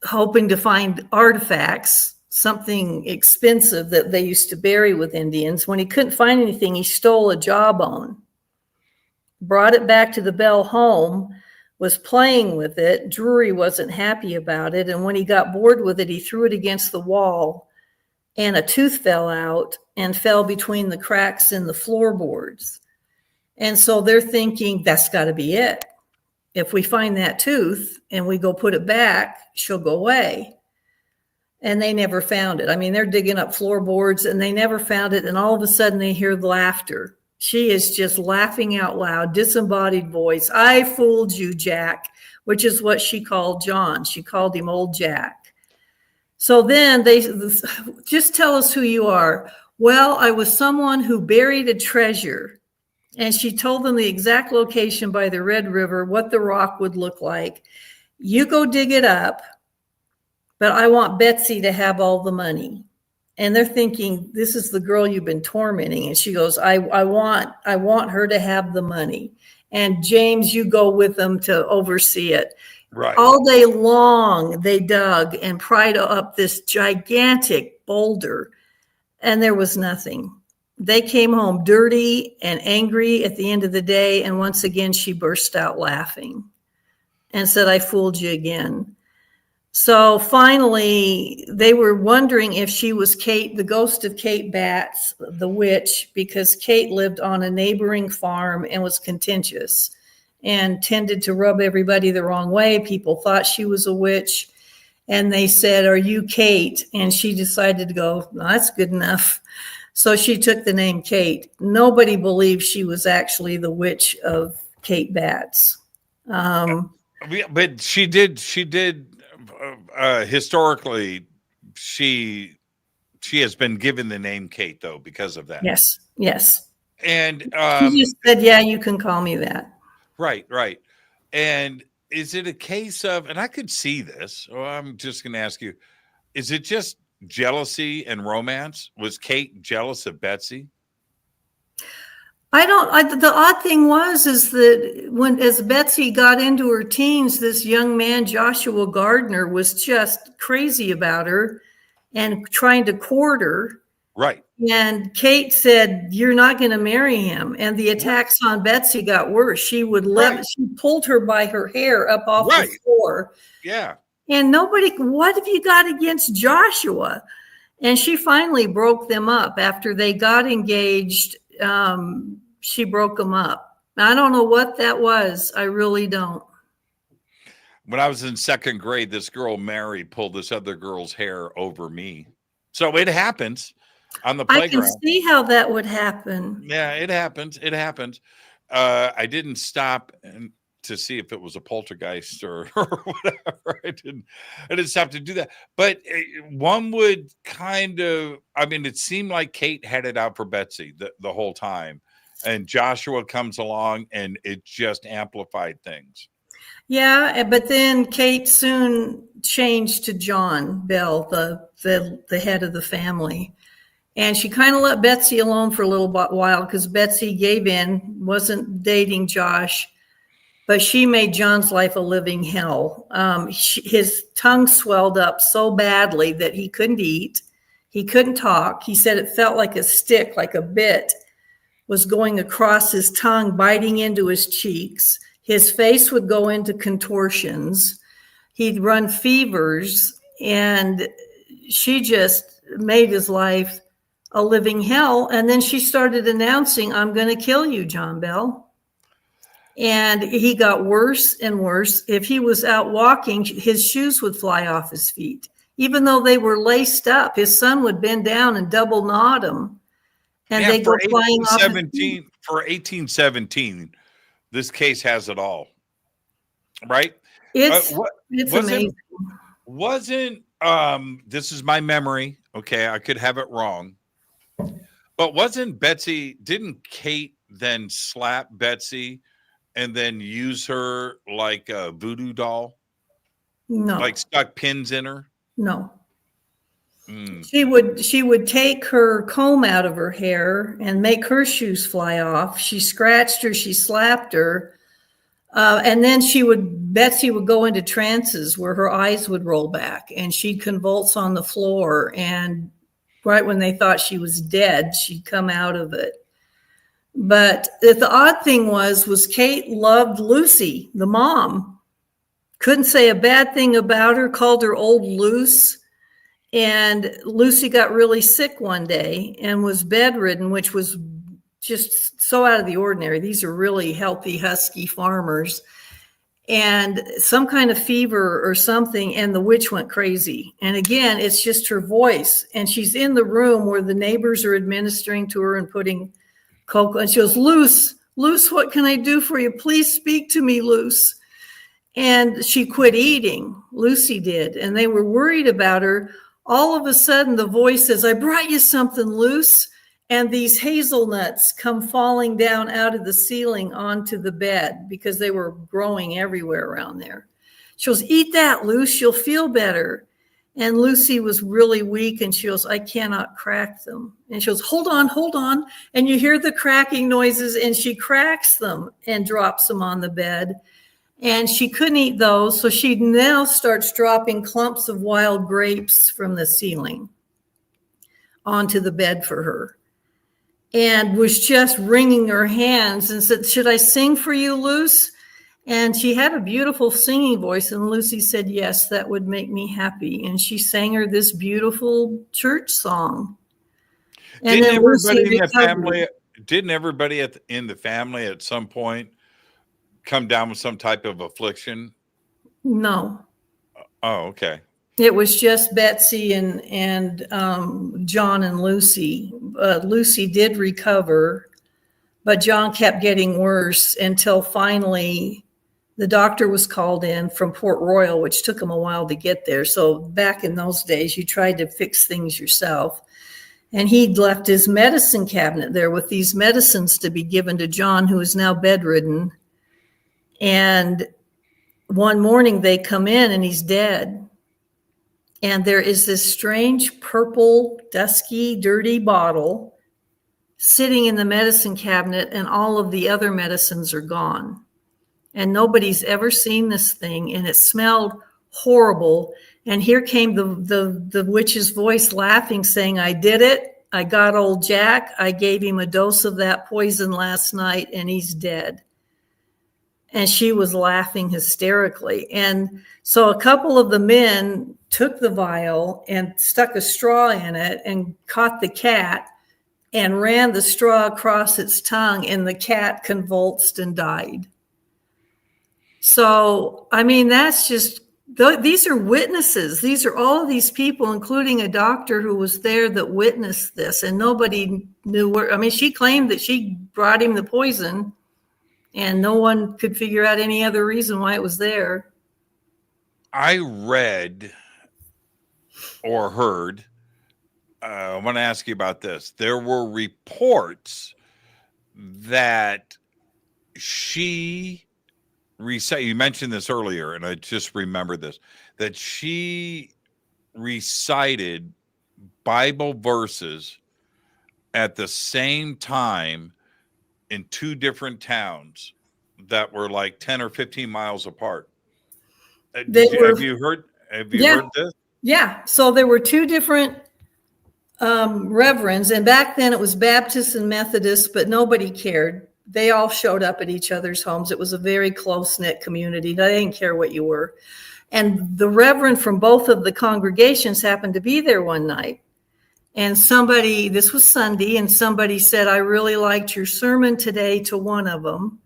hoping to find artifacts, something expensive that they used to bury with Indians. When he couldn't find anything, he stole a jawbone, brought it back to the Bell home, was playing with it. Drury wasn't happy about it. And when he got bored with it, he threw it against the wall, and a tooth fell out and fell between the cracks in the floorboards. And so they're thinking, that's got to be it. If we find that tooth and we go put it back, she'll go away. And they never found it. I mean, they're digging up floorboards and they never found it. And all of a sudden they hear laughter. She is just laughing out loud, disembodied voice. "I fooled you, Jack," which is what she called John. She called him Old Jack. So then they just, "Tell us who you are." "Well, I was someone who buried a treasure." And she told them the exact location by the Red River, what the rock would look like. "You go dig it up, but I want Betsy to have all the money." And they're thinking, this is the girl you've been tormenting. And she goes, I want her to have the money. And James, you go with them to oversee it. Right. All day long, they dug and pried up this gigantic boulder, and there was nothing. They came home dirty and angry at the end of the day. And once again, she burst out laughing and said, "I fooled you again." So finally, they were wondering if she was Kate, the ghost of Kate Batts, the witch, because Kate lived on a neighboring farm and was contentious and tended to rub everybody the wrong way. People thought she was a witch. And they said, "Are you Kate?" And she decided to go, "No, that's good enough." So she took the name Kate. Nobody believed she was actually the witch of Kate Batts. But she did historically, she has been given the name Kate, though, because of that. Yes. And she just said, "Yeah, you can call me that." Right. And is it a case of, and I could see this, so I'm just going to ask you, is it just jealousy and romance? Was Kate jealous of Betsy? The odd thing is that as Betsy got into her teens, this young man, Joshua Gardner, was just crazy about her and trying to court her. Right. And Kate said, "You're not going to marry him." And the attacks on Betsy got worse. She she pulled her by her hair up off the floor. Yeah. And what have you got against Joshua? And she finally broke them up after they got engaged. She broke them up. I don't know what that was. I really don't. When I was in second grade, this girl, Mary, pulled this other girl's hair over me. So it happens on the playground. I can see how that would happen. Yeah, it happens. I didn't stop to see if it was a poltergeist or whatever. I didn't stop to do that. But one would kind of, I mean, it seemed like Kate had it out for Betsy the whole time. And Joshua comes along and it just amplified things. Yeah, but then Kate soon changed to John Bell, the head of the family. And she kind of let Betsy alone for a little while because Betsy gave in, wasn't dating Josh, but she made John's life a living hell. His tongue swelled up so badly that he couldn't eat. He couldn't talk. He said it felt like a stick, like a bit was going across his tongue, biting into his cheeks. His face would go into contortions. He'd run fevers, and she just made his life a living hell. And then she started announcing, "I'm going to kill you, John Bell." And he got worse and worse. If he was out walking, his shoes would fly off his feet. Even though they were laced up, his son would bend down and double knot them. And they go flying off. For 1817, this case has it all, right? It's amazing. Wasn't this is my memory? Okay, I could have it wrong, but didn't Kate then slap Betsy and then use her like a voodoo doll? No, like stuck pins in her. No. She would take her comb out of her hair and make her shoes fly off. She scratched her, she slapped her. And then Betsy would go into trances where her eyes would roll back and she'd convulse on the floor. And right when they thought she was dead, she'd come out of it. But the odd thing was Kate loved Lucy, the mom. Couldn't say a bad thing about her, called her old Luce. And Lucy got really sick one day and was bedridden, which was just so out of the ordinary. These are really healthy, husky farmers. And some kind of fever or something, and the witch went crazy. And again, it's just her voice. And she's in the room where the neighbors are administering to her and putting cocoa. And she goes, Luce, what can I do for you? Please speak to me, Luce. And she quit eating. Lucy did. And they were worried about her. All of a sudden, the voice says, I brought you something, Luce. And these hazelnuts come falling down out of the ceiling onto the bed because they were growing everywhere around there. She goes, eat that, Luce, you'll feel better. And Lucy was really weak, and she goes, I cannot crack them. And she goes, hold on. And you hear the cracking noises, and she cracks them and drops them on the bed. And she couldn't eat those, so she now starts dropping clumps of wild grapes from the ceiling onto the bed for her. And was just wringing her hands and said, should I sing for you, Luce? And she had a beautiful singing voice. And Lucy said, yes, that would make me happy. And she sang her this beautiful church song. And didn't everybody in the family at some point come down with some type of affliction? No. Oh, okay. It was just Betsy and John and Lucy. Lucy did recover, but John kept getting worse until finally the doctor was called in from Port Royal, which took him a while to get there. So back in those days, you tried to fix things yourself. And he'd left his medicine cabinet there with these medicines to be given to John, who is now bedridden. And one morning they come in and he's dead. And there is this strange purple, dusky, dirty bottle sitting in the medicine cabinet, and all of the other medicines are gone. And nobody's ever seen this thing, and it smelled horrible. And here came the witch's voice laughing, saying, I did it. I got old Jack. I gave him a dose of that poison last night, and he's dead. And she was laughing hysterically. And so a couple of the men took the vial and stuck a straw in it and caught the cat and ran the straw across its tongue, and the cat convulsed and died. So, I mean, that's just, these are witnesses. These are all of these people, including a doctor who was there that witnessed this, and nobody knew where. I mean, she claimed that she brought him the poison, And no one could figure out any other reason why it was there. I read or heard, I want to ask you about this. There were reports that she you mentioned this earlier, and I just remembered this, that she recited Bible verses at the same time in two different towns that were like 10 or 15 miles apart. Have you heard this? Yeah. So there were two different reverends, and back then it was Baptists and Methodists, but nobody cared. They all showed up at each other's homes. It was a very close-knit community. They didn't care what you were. And the reverend from both of the congregations happened to be there one night. And this was Sunday, and somebody said, I really liked your sermon today, to one of them.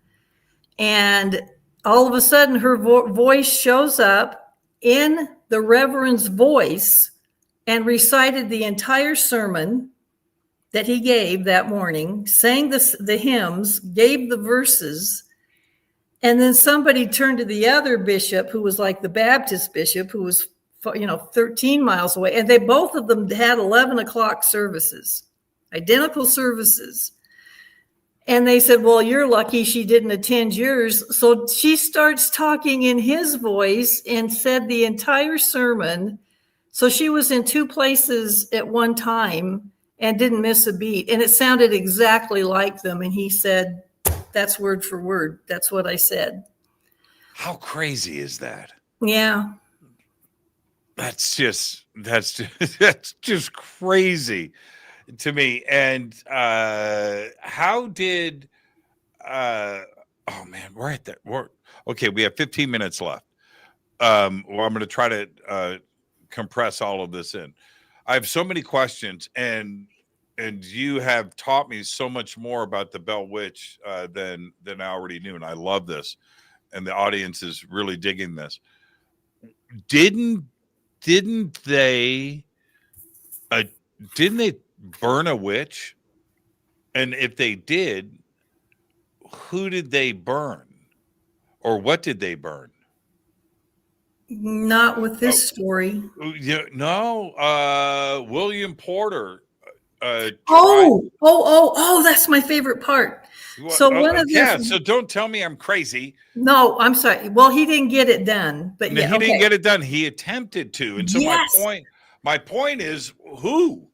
And all of a sudden her voice shows up in the reverend's voice and recited the entire sermon that he gave that morning, sang the hymns, gave the verses. And then somebody turned to the other bishop, who was like the Baptist bishop, who was 13 miles away. And both of them had 11 o'clock services, identical services. And they said, well, you're lucky she didn't attend yours. So she starts talking in his voice and said the entire sermon. So she was in two places at one time and didn't miss a beat. And it sounded exactly like them. And he said, that's word for word. That's what I said. How crazy is that? Yeah. That's just crazy to me. And how did oh man, we're at that. Okay, we have 15 minutes left. Well, I'm going to try to compress all of this in. I have so many questions, and you have taught me so much more about the Bell Witch than I already knew, and I love this, and the audience is really digging this. Didn't they burn a witch? And if they did, who did they burn, or what did they burn? Not with this story. Yeah, no. William Porter. That's my favorite part. So so don't tell me I'm crazy. No, I'm sorry. Well, he didn't get it done, but he didn't get it done. He attempted to, and so my point is who.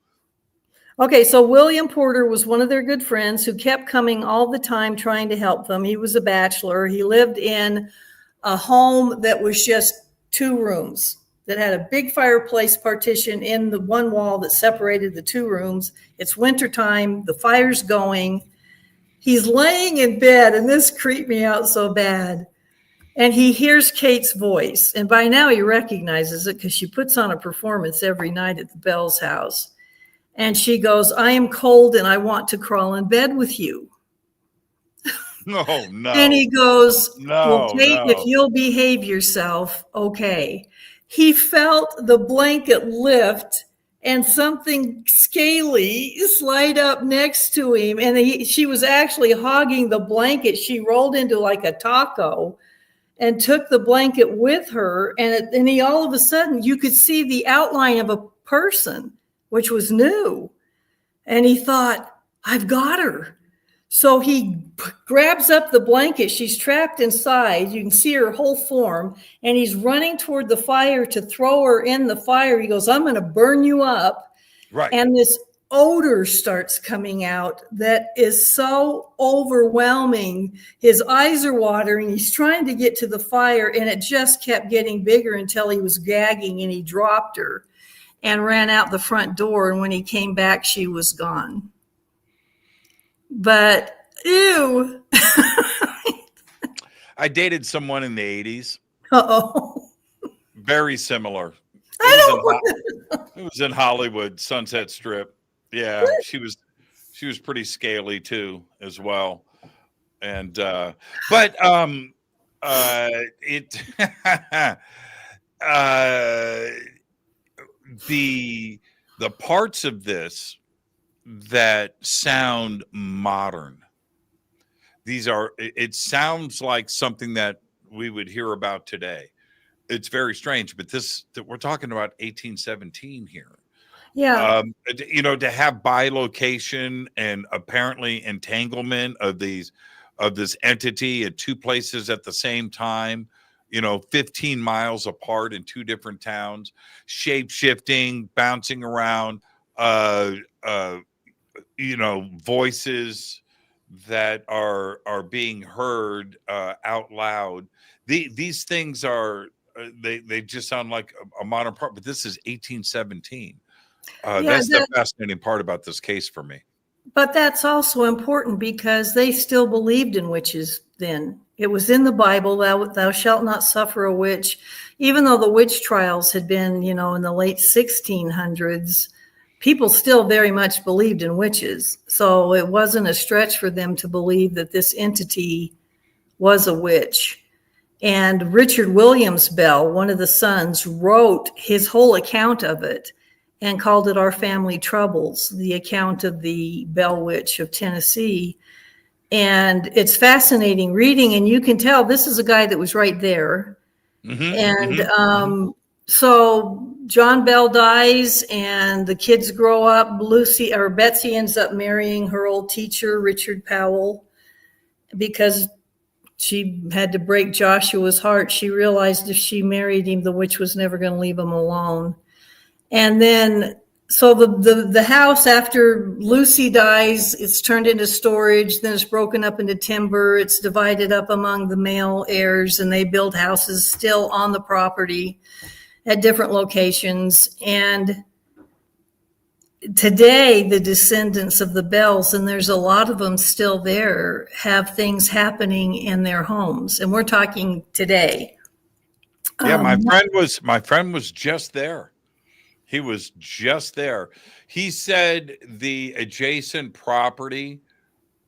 Okay, so William Porter was one of their good friends who kept coming all the time trying to help them. He was a bachelor. He lived in a home that was just 2 rooms that had a big fireplace partition in the one wall that separated the 2 rooms. It's wintertime, the fire's going. He's laying in bed, and this creeped me out so bad. And he hears Kate's voice, and by now he recognizes it because she puts on a performance every night at the Bell's house. And she goes, I am cold and I want to crawl in bed with you. No. And he goes, well, Kate, if you'll behave yourself, okay. He felt the blanket lift and something scaly slide up next to him. And she was actually hogging the blanket. She rolled into like a taco and took the blanket with her. And he all of a sudden, you could see the outline of a person, which was new. And he thought, I've got her. So he grabs up the blanket. She's trapped inside. You can see her whole form. And he's running toward the fire to throw her in the fire. He goes, I'm going to burn you up. Right. And this odor starts coming out that is so overwhelming. His eyes are watering. He's trying to get to the fire. And it just kept getting bigger until he was gagging and he dropped her and ran out the front door. And when he came back, she was gone. But ew. I dated someone in the 80s. Uh-oh. Very similar. It was in Hollywood, Sunset Strip. Yeah, she was pretty scaly too, as well. And the parts of this that sound modern, it sounds like something that we would hear about today. It's very strange, but we're talking about 1817 here. Yeah. To have bilocation and apparently entanglement of this entity at two places at the same time, 15 miles apart in two different towns, shape shifting, bouncing around, voices that are being heard out loud. These things are they just sound like a modern part, but this is 1817. That's the fascinating part about this case for me. But that's also important because they still believed in witches then. It was in the Bible, thou shalt not suffer a witch. Even though the witch trials had been, in the late 1600s, people still very much believed in witches. So it wasn't a stretch for them to believe that this entity was a witch. And Richard Williams Bell, one of the sons, wrote his whole account of it and called it Our Family Troubles, the account of the Bell Witch of Tennessee. And it's fascinating reading, and you can tell this is a guy that was right there. So John Bell dies, and the kids grow up. Betsy ends up marrying her old teacher, Richard Powell, because she had to break Joshua's heart. She realized if she married him, the witch was never going to leave him alone. And then, so the house, after Lucy dies, it's turned into storage. Then it's broken up into timber. It's divided up among the male heirs, and they build houses still on the property at different locations. And today, the descendants of the Bells, and there's a lot of them still there, have things happening in their homes. And we're talking today. Yeah, my friend was just there. He was just there. He said the adjacent property,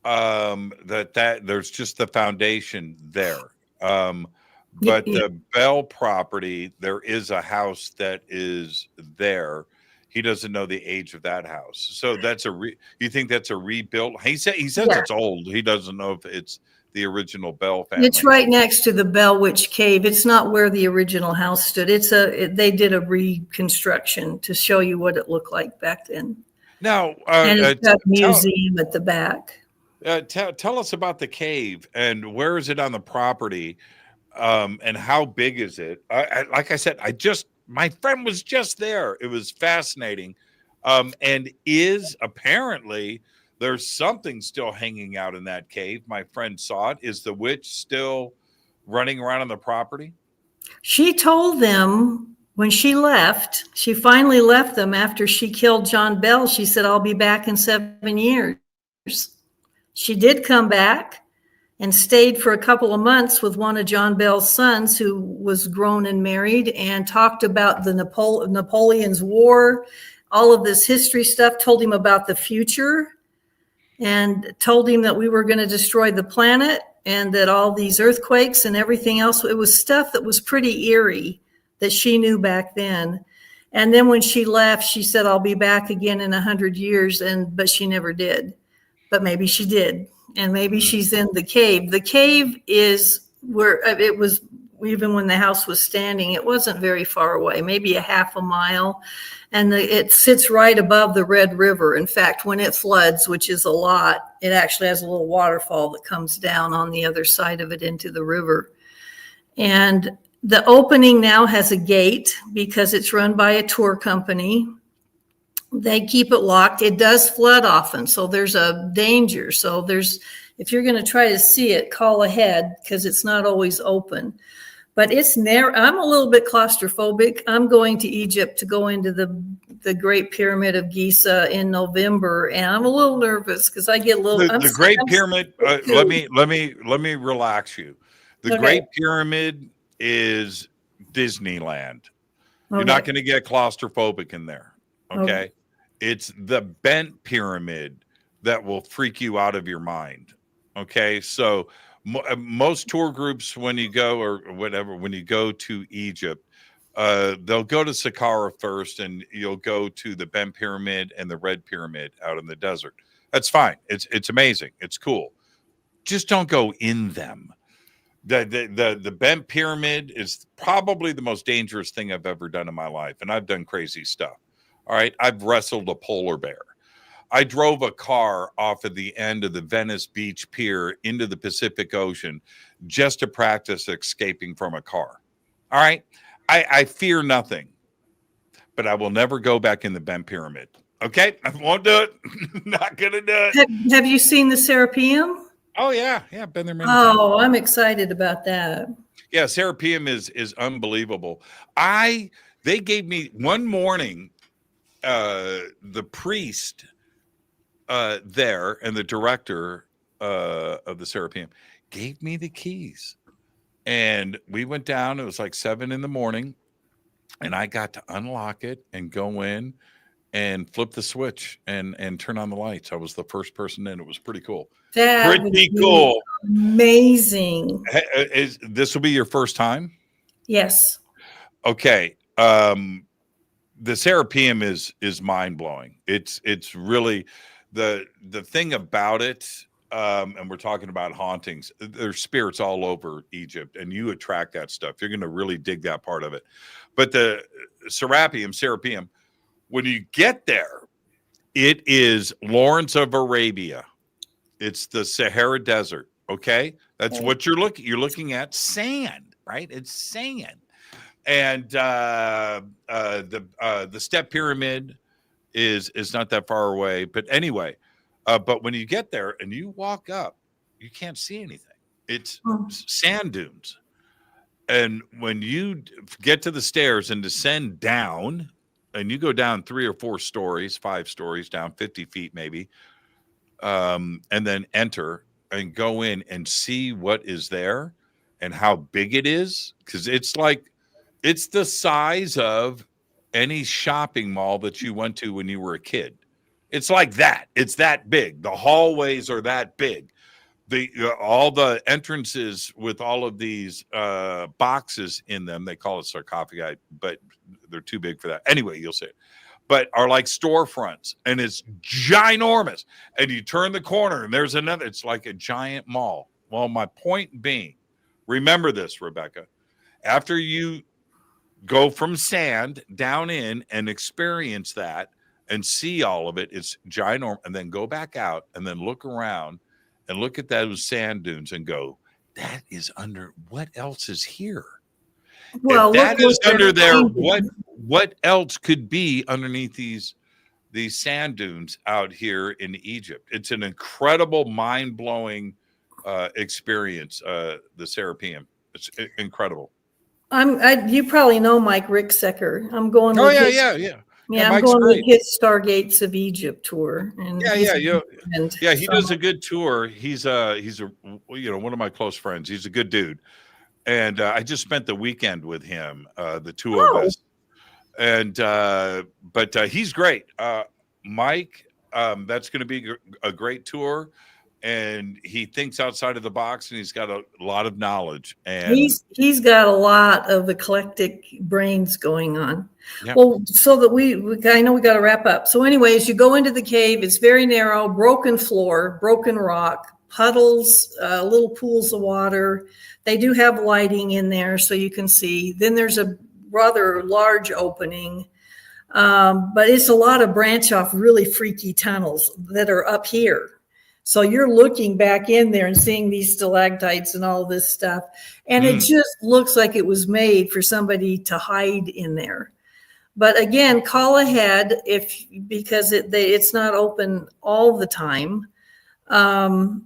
that there's just the foundation there. But the Bell property, there is a house that is there. He doesn't know the age of that house. So that's you think that's a rebuilt? He says it's old. He doesn't know if it's the original Bell family. It's right next to the Bell Witch Cave. It's not where the original house stood. They did a reconstruction to show you what it looked like back then. Now, and it's got a museum at the back. Tell us about the cave and where is it on the property, and how big is it? Like I said, my friend was just there. It was fascinating, and apparently. There's something still hanging out in that cave. My friend saw it. Is the witch still running around on the property? She told them when she left, she finally left them after she killed John Bell. She said, I'll be back in 7 years. She did come back and stayed for a couple of months with one of John Bell's sons who was grown and married, and talked about the Napoleon's War, all of this history stuff, told him about the future, and told him that we were going to destroy the planet and that all these earthquakes and everything else, it was stuff that was pretty eerie that she knew back then. And then when she left, she said, I'll be back again in 100 years. But she never did. But maybe she did. And maybe she's in the cave. The cave is where it was, even when the house was standing, it wasn't very far away, maybe a half a mile. And it sits right above the Red River. In fact, when it floods, which is a lot, it actually has a little waterfall that comes down on the other side of it into the river. And the opening now has a gate because it's run by a tour company. They keep it locked. It does flood often, so there's a danger. So if you're going to try to see it, call ahead because it's not always open. But it's narrow. I'm a little bit claustrophobic. I'm going to Egypt to go into the Great Pyramid of Giza in November, and I'm a little nervous because I get a little. The Great Pyramid. Let me relax you. The Great Pyramid is Disneyland. You're not going to get claustrophobic in there. Okay, it's the bent pyramid that will freak you out of your mind. Okay, so. Most tour groups, when you go to Egypt, they'll go to Saqqara first, and you'll go to the Bent Pyramid and the Red Pyramid out in the desert. That's fine. It's amazing. It's cool. just don't go in them. The bent pyramid is probably the most dangerous thing I've ever done in my life. And I've done crazy stuff. All right. I've wrestled a polar bear. I drove a car off of the end of the Venice Beach Pier into the Pacific Ocean just to practice escaping from a car. All right. I fear nothing, but I will never go back in the bent pyramid. Okay. I won't do it. Not going to do it. Have you seen the Serapeum? Oh, yeah. Yeah. Been there many times. Oh, I'm excited about that. Yeah. Serapeum is unbelievable. They gave me one morning, the priest there and the director of the Serapeum gave me the keys, and we went down. It was like 7 a.m, and I got to unlock it and go in and flip the switch and turn on the lights. I was the first person in. It was pretty cool. Pretty cool. Amazing. This will be your first time? Yes. Okay. The Serapeum is mind-blowing. It's really the thing about it, and we're talking about hauntings. There's spirits all over Egypt, and you attract that stuff. You're going to really dig that part of it. But the Serapeum, when you get there, it is Lawrence of Arabia. It's the Sahara Desert. Okay, that's what you're looking. You're looking at sand, right? It's sand. And the step pyramid is not that far away. But anyway, but when you get there and you walk up, you can't see anything. It's sand dunes. And when you get to the stairs and descend down, and you go down 3 or 4 stories, 5 stories, down 50 feet maybe, and then enter and go in and see what is there and how big it is, because it's the size of any shopping mall that you went to when you were a kid. It's like that. It's that big. The hallways are that big. All the entrances with all of these boxes in them, they call it sarcophagi, but they're too big for that. Anyway, you'll see it. But are like storefronts, and it's ginormous. And you turn the corner, and there's another. It's like a giant mall. Well, my point being, remember this, Rebecca. After you go from sand down in and experience that and see all of it, it's ginormous, and then go back out and then look around and look at those sand dunes and go, that is under, what else is here? Well, if that is under there, what else could be underneath these sand dunes out here in Egypt? It's an incredible, mind-blowing experience, the Serapeum. It's incredible. You probably know Mike Ricksecker. I'm going. Yeah, I'm going with his Stargates of Egypt tour. And he does a good tour. He's one of my close friends. He's a good dude, and I just spent the weekend with him, the two of us, and but he's great. Mike, that's going to be a great tour. And he thinks outside of the box, and he's got a lot of knowledge. And he's got a lot of eclectic brains going on. Yep. Well, so that I know we got to wrap up. So anyways, you go into the cave. It's very narrow, broken floor, broken rock, puddles, little pools of water. They do have lighting in there so you can see. Then there's a rather large opening. But it's a lot of branch off really freaky tunnels that are up here. So you're looking back in there and seeing these stalactites and all this stuff. And it just looks like it was made for somebody to hide in there. But again, call ahead because it's not open all the time. And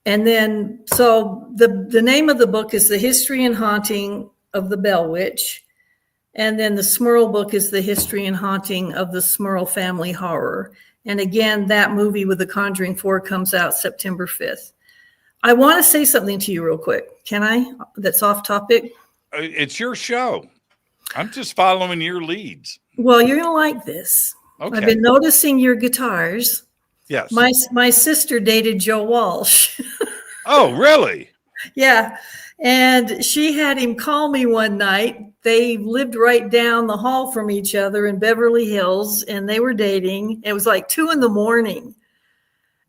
then, so the name of the book is The History and Haunting of the Bell Witch. And then the Smurl book is The History and Haunting of the Smurl Family Horror. And again, that movie with the Conjuring 4 comes out September 5th. I want to say something to you real quick. Can I? That's off topic. It's your show. I'm just following your leads. Well, you're going to like this. Okay. I've been noticing your guitars. Yes. My sister dated Joe Walsh. Oh, really? Yeah. And she had him call me one night. They lived right down the hall from each other in Beverly Hills, and they were dating. It was like 2 a.m.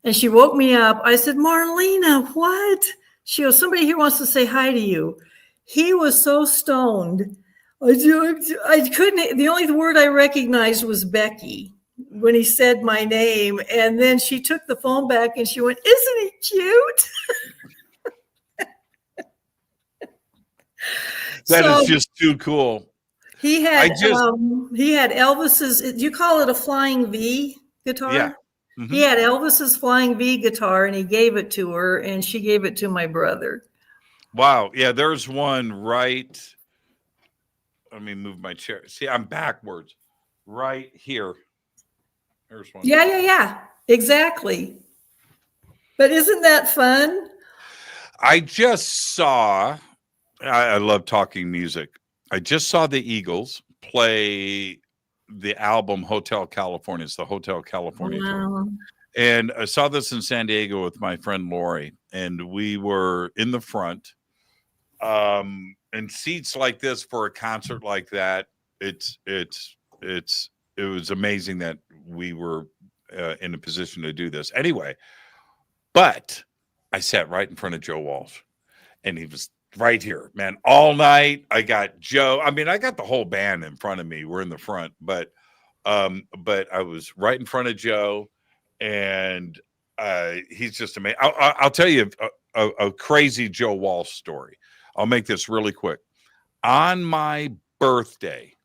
And she woke me up. I said, Marlena, what? She goes, somebody here wants to say hi to you. He was so stoned. I couldn't, the only word I recognized was Becky when he said my name. And then she took the phone back and she went, isn't he cute? That is just too cool. He had Elvis's, do you call it a flying V guitar? Yeah. Mm-hmm. He had Elvis's flying V guitar and he gave it to her and she gave it to my brother. Wow. Yeah, there's one right. Let me move my chair. See, I'm backwards. Right here. There's one. Yeah. Exactly. But isn't that fun? I just saw, I love talking music. I just saw the Eagles play the album Hotel California. It's the Hotel California tour. And I saw this in San Diego with my friend Lori, and we were in the front. And seats like this for a concert like that, it was amazing that we were in a position to do this. Anyway, but I sat right in front of Joe Walsh, and he was right here, man, all night. I got Joe. I mean, I got the whole band in front of me. We're in the front, but I was right in front of Joe, and he's just amazing. I'll tell you a crazy Joe Walsh story. I'll make this really quick. On my birthday,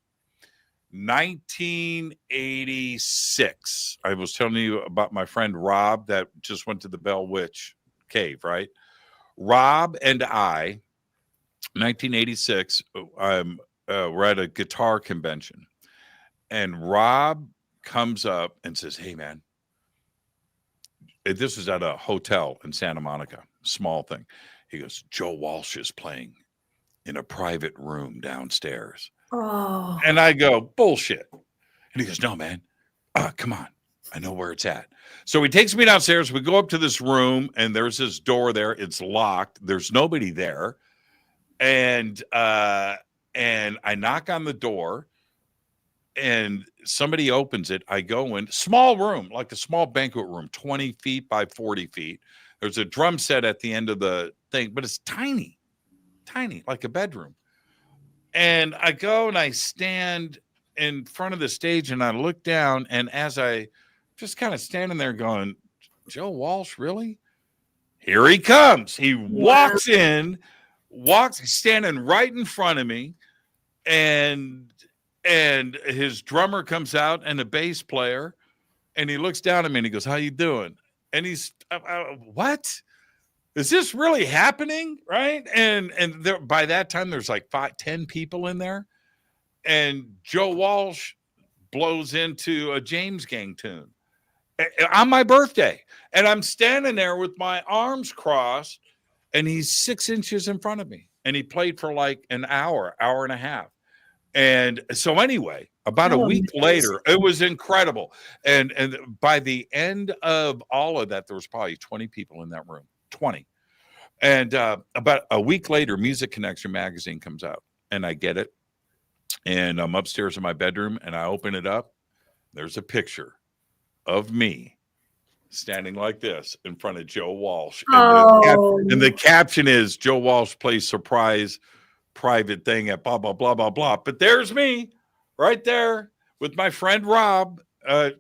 1986, I was telling you about my friend Rob that just went to the Bell Witch Cave, right? Rob and I, 1986, we're at a guitar convention. And Rob comes up and says, hey, man, this was at a hotel in Santa Monica, small thing. He goes, Joe Walsh is playing in a private room downstairs. Oh. And I go, bullshit. And he goes, no, man, come on. I know where it's at. So he takes me downstairs. We go up to this room, and there's this door there. It's locked. There's nobody there. And I knock on the door, and somebody opens it. I go in, small room, like a small banquet room, 20 feet by 40 feet. There's a drum set at the end of the thing, but it's tiny, like a bedroom. And I go and I stand in front of the stage and I look down, and as I just kind of standing there going, Joe Walsh, really? Here he comes. He walks in, he's standing right in front of me, and his drummer comes out and a bass player, and he looks down at me and he goes, how you doing? And he's, what? Is this really happening? Right. And there, by that time, there's like 10 people in there. And Joe Walsh blows into a James Gang tune on my birthday. And I'm standing there with my arms crossed, and he's 6 inches in front of me. And he played for like an hour and a half. And so anyway, about a week later, it was incredible. And by the end of all of that, there was probably 20 people in that room, 20. And about a week later, Music Connection magazine comes out, and I get it. And I'm upstairs in my bedroom, and I open it up. There's a picture of me standing like this in front of Joe Walsh. And the caption is, Joe Walsh plays surprise private thing at blah, blah, blah, blah, blah. But there's me right there with my friend Rob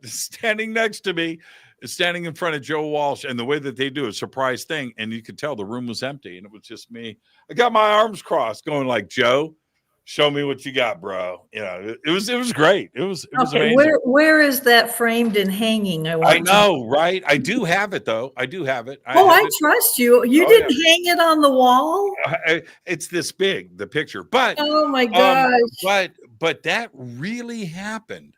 standing next to me, standing in front of Joe Walsh. And the way that they do a surprise thing, and you could tell the room was empty, and it was just me. I got my arms crossed going like, Joe, show me what you got, bro. You know, it was great. It was amazing. Where is that framed and hanging? I know, right? I do have it though. I do have it. I trust you. You didn't hang it on the wall? It's this big, the picture. But oh my gosh. But that really happened.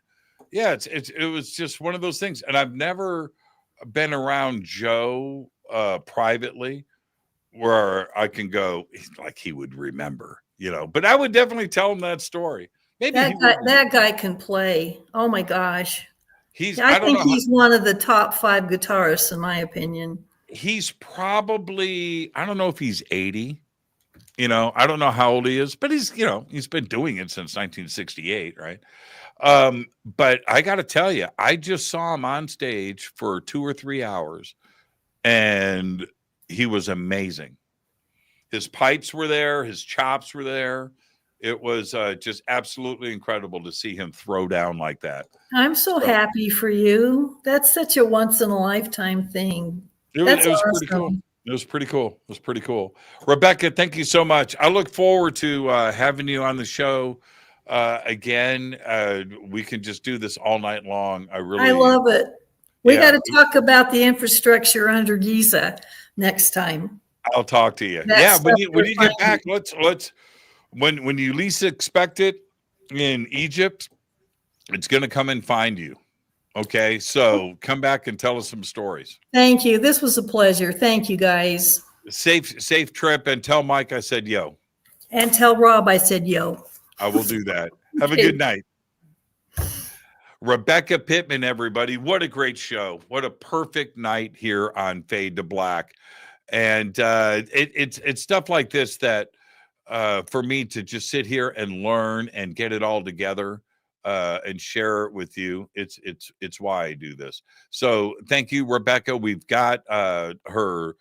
Yeah, it was just one of those things. And I've never been around Joe privately where I can go, like he would remember. You know, but I would definitely tell him that story. Maybe that guy can play. Oh my gosh. I think he's one of the top 5 guitarists in my opinion. He's probably, I don't know if he's 80. You know, I don't know how old he is, but he's been doing it since 1968, right? But I got to tell you, I just saw him on stage for 2 or 3 hours and he was amazing. His pipes were there. His chops were there. It was just absolutely incredible to see him throw down like that. I'm so happy for you. That's such a once in a lifetime thing. It was pretty cool. It was pretty cool. It was pretty cool. Rebecca, thank you so much. I look forward to having you on the show again. We can just do this all night long. I love it. We got to talk about the infrastructure under Giza next time. I'll talk to you. When you get back, let's when you least expect it in Egypt, it's going to come and find you. Okay, so come back and tell us some stories. Thank you. This was a pleasure. Thank you, guys. Safe trip, and tell Mike I said yo. And tell Rob I said yo. I will do that. Have a good night. Rebecca Pittman, everybody. What a great show. What a perfect night here on Fade to Black. And it's stuff like this that for me to just sit here and learn and get it all together and share it with you. It's why I do this. So thank you, Rebecca. We've got her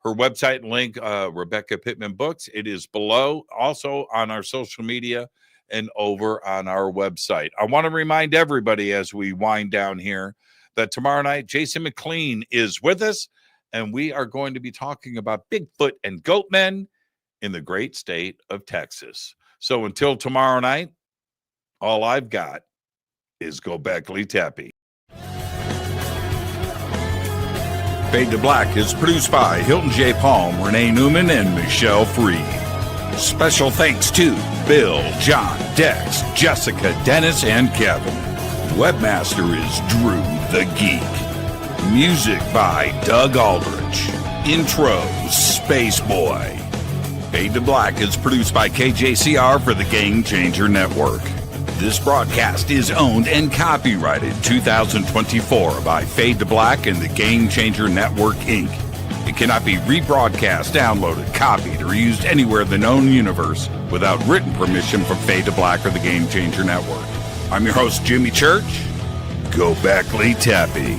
website link, Rebecca Pittman Books. It is below, also on our social media and over on our website. I want to remind everybody as we wind down here that tomorrow night, Jason McLean is with us, and we are going to be talking about Bigfoot and Goatmen in the great state of Texas. So until tomorrow night, all I've got is Gobekli Tepe. Fade to Black is produced by Hilton J. Palm, Renee Newman, and Michelle Freed. Special thanks to Bill, John, Dex, Jessica, Dennis, and Kevin. Webmaster is Drew the Geek. Music by Doug Aldrich. Intro, Space Boy. Fade to Black is produced by KJCR for the Game Changer Network. This broadcast is owned and copyrighted 2024 by Fade to Black and the Game Changer Network, Inc. It cannot be rebroadcast, downloaded, copied, or used anywhere in the known universe without written permission from Fade to Black or the Game Changer Network. I'm your host, Jimmy Church. Gobekli Tepe.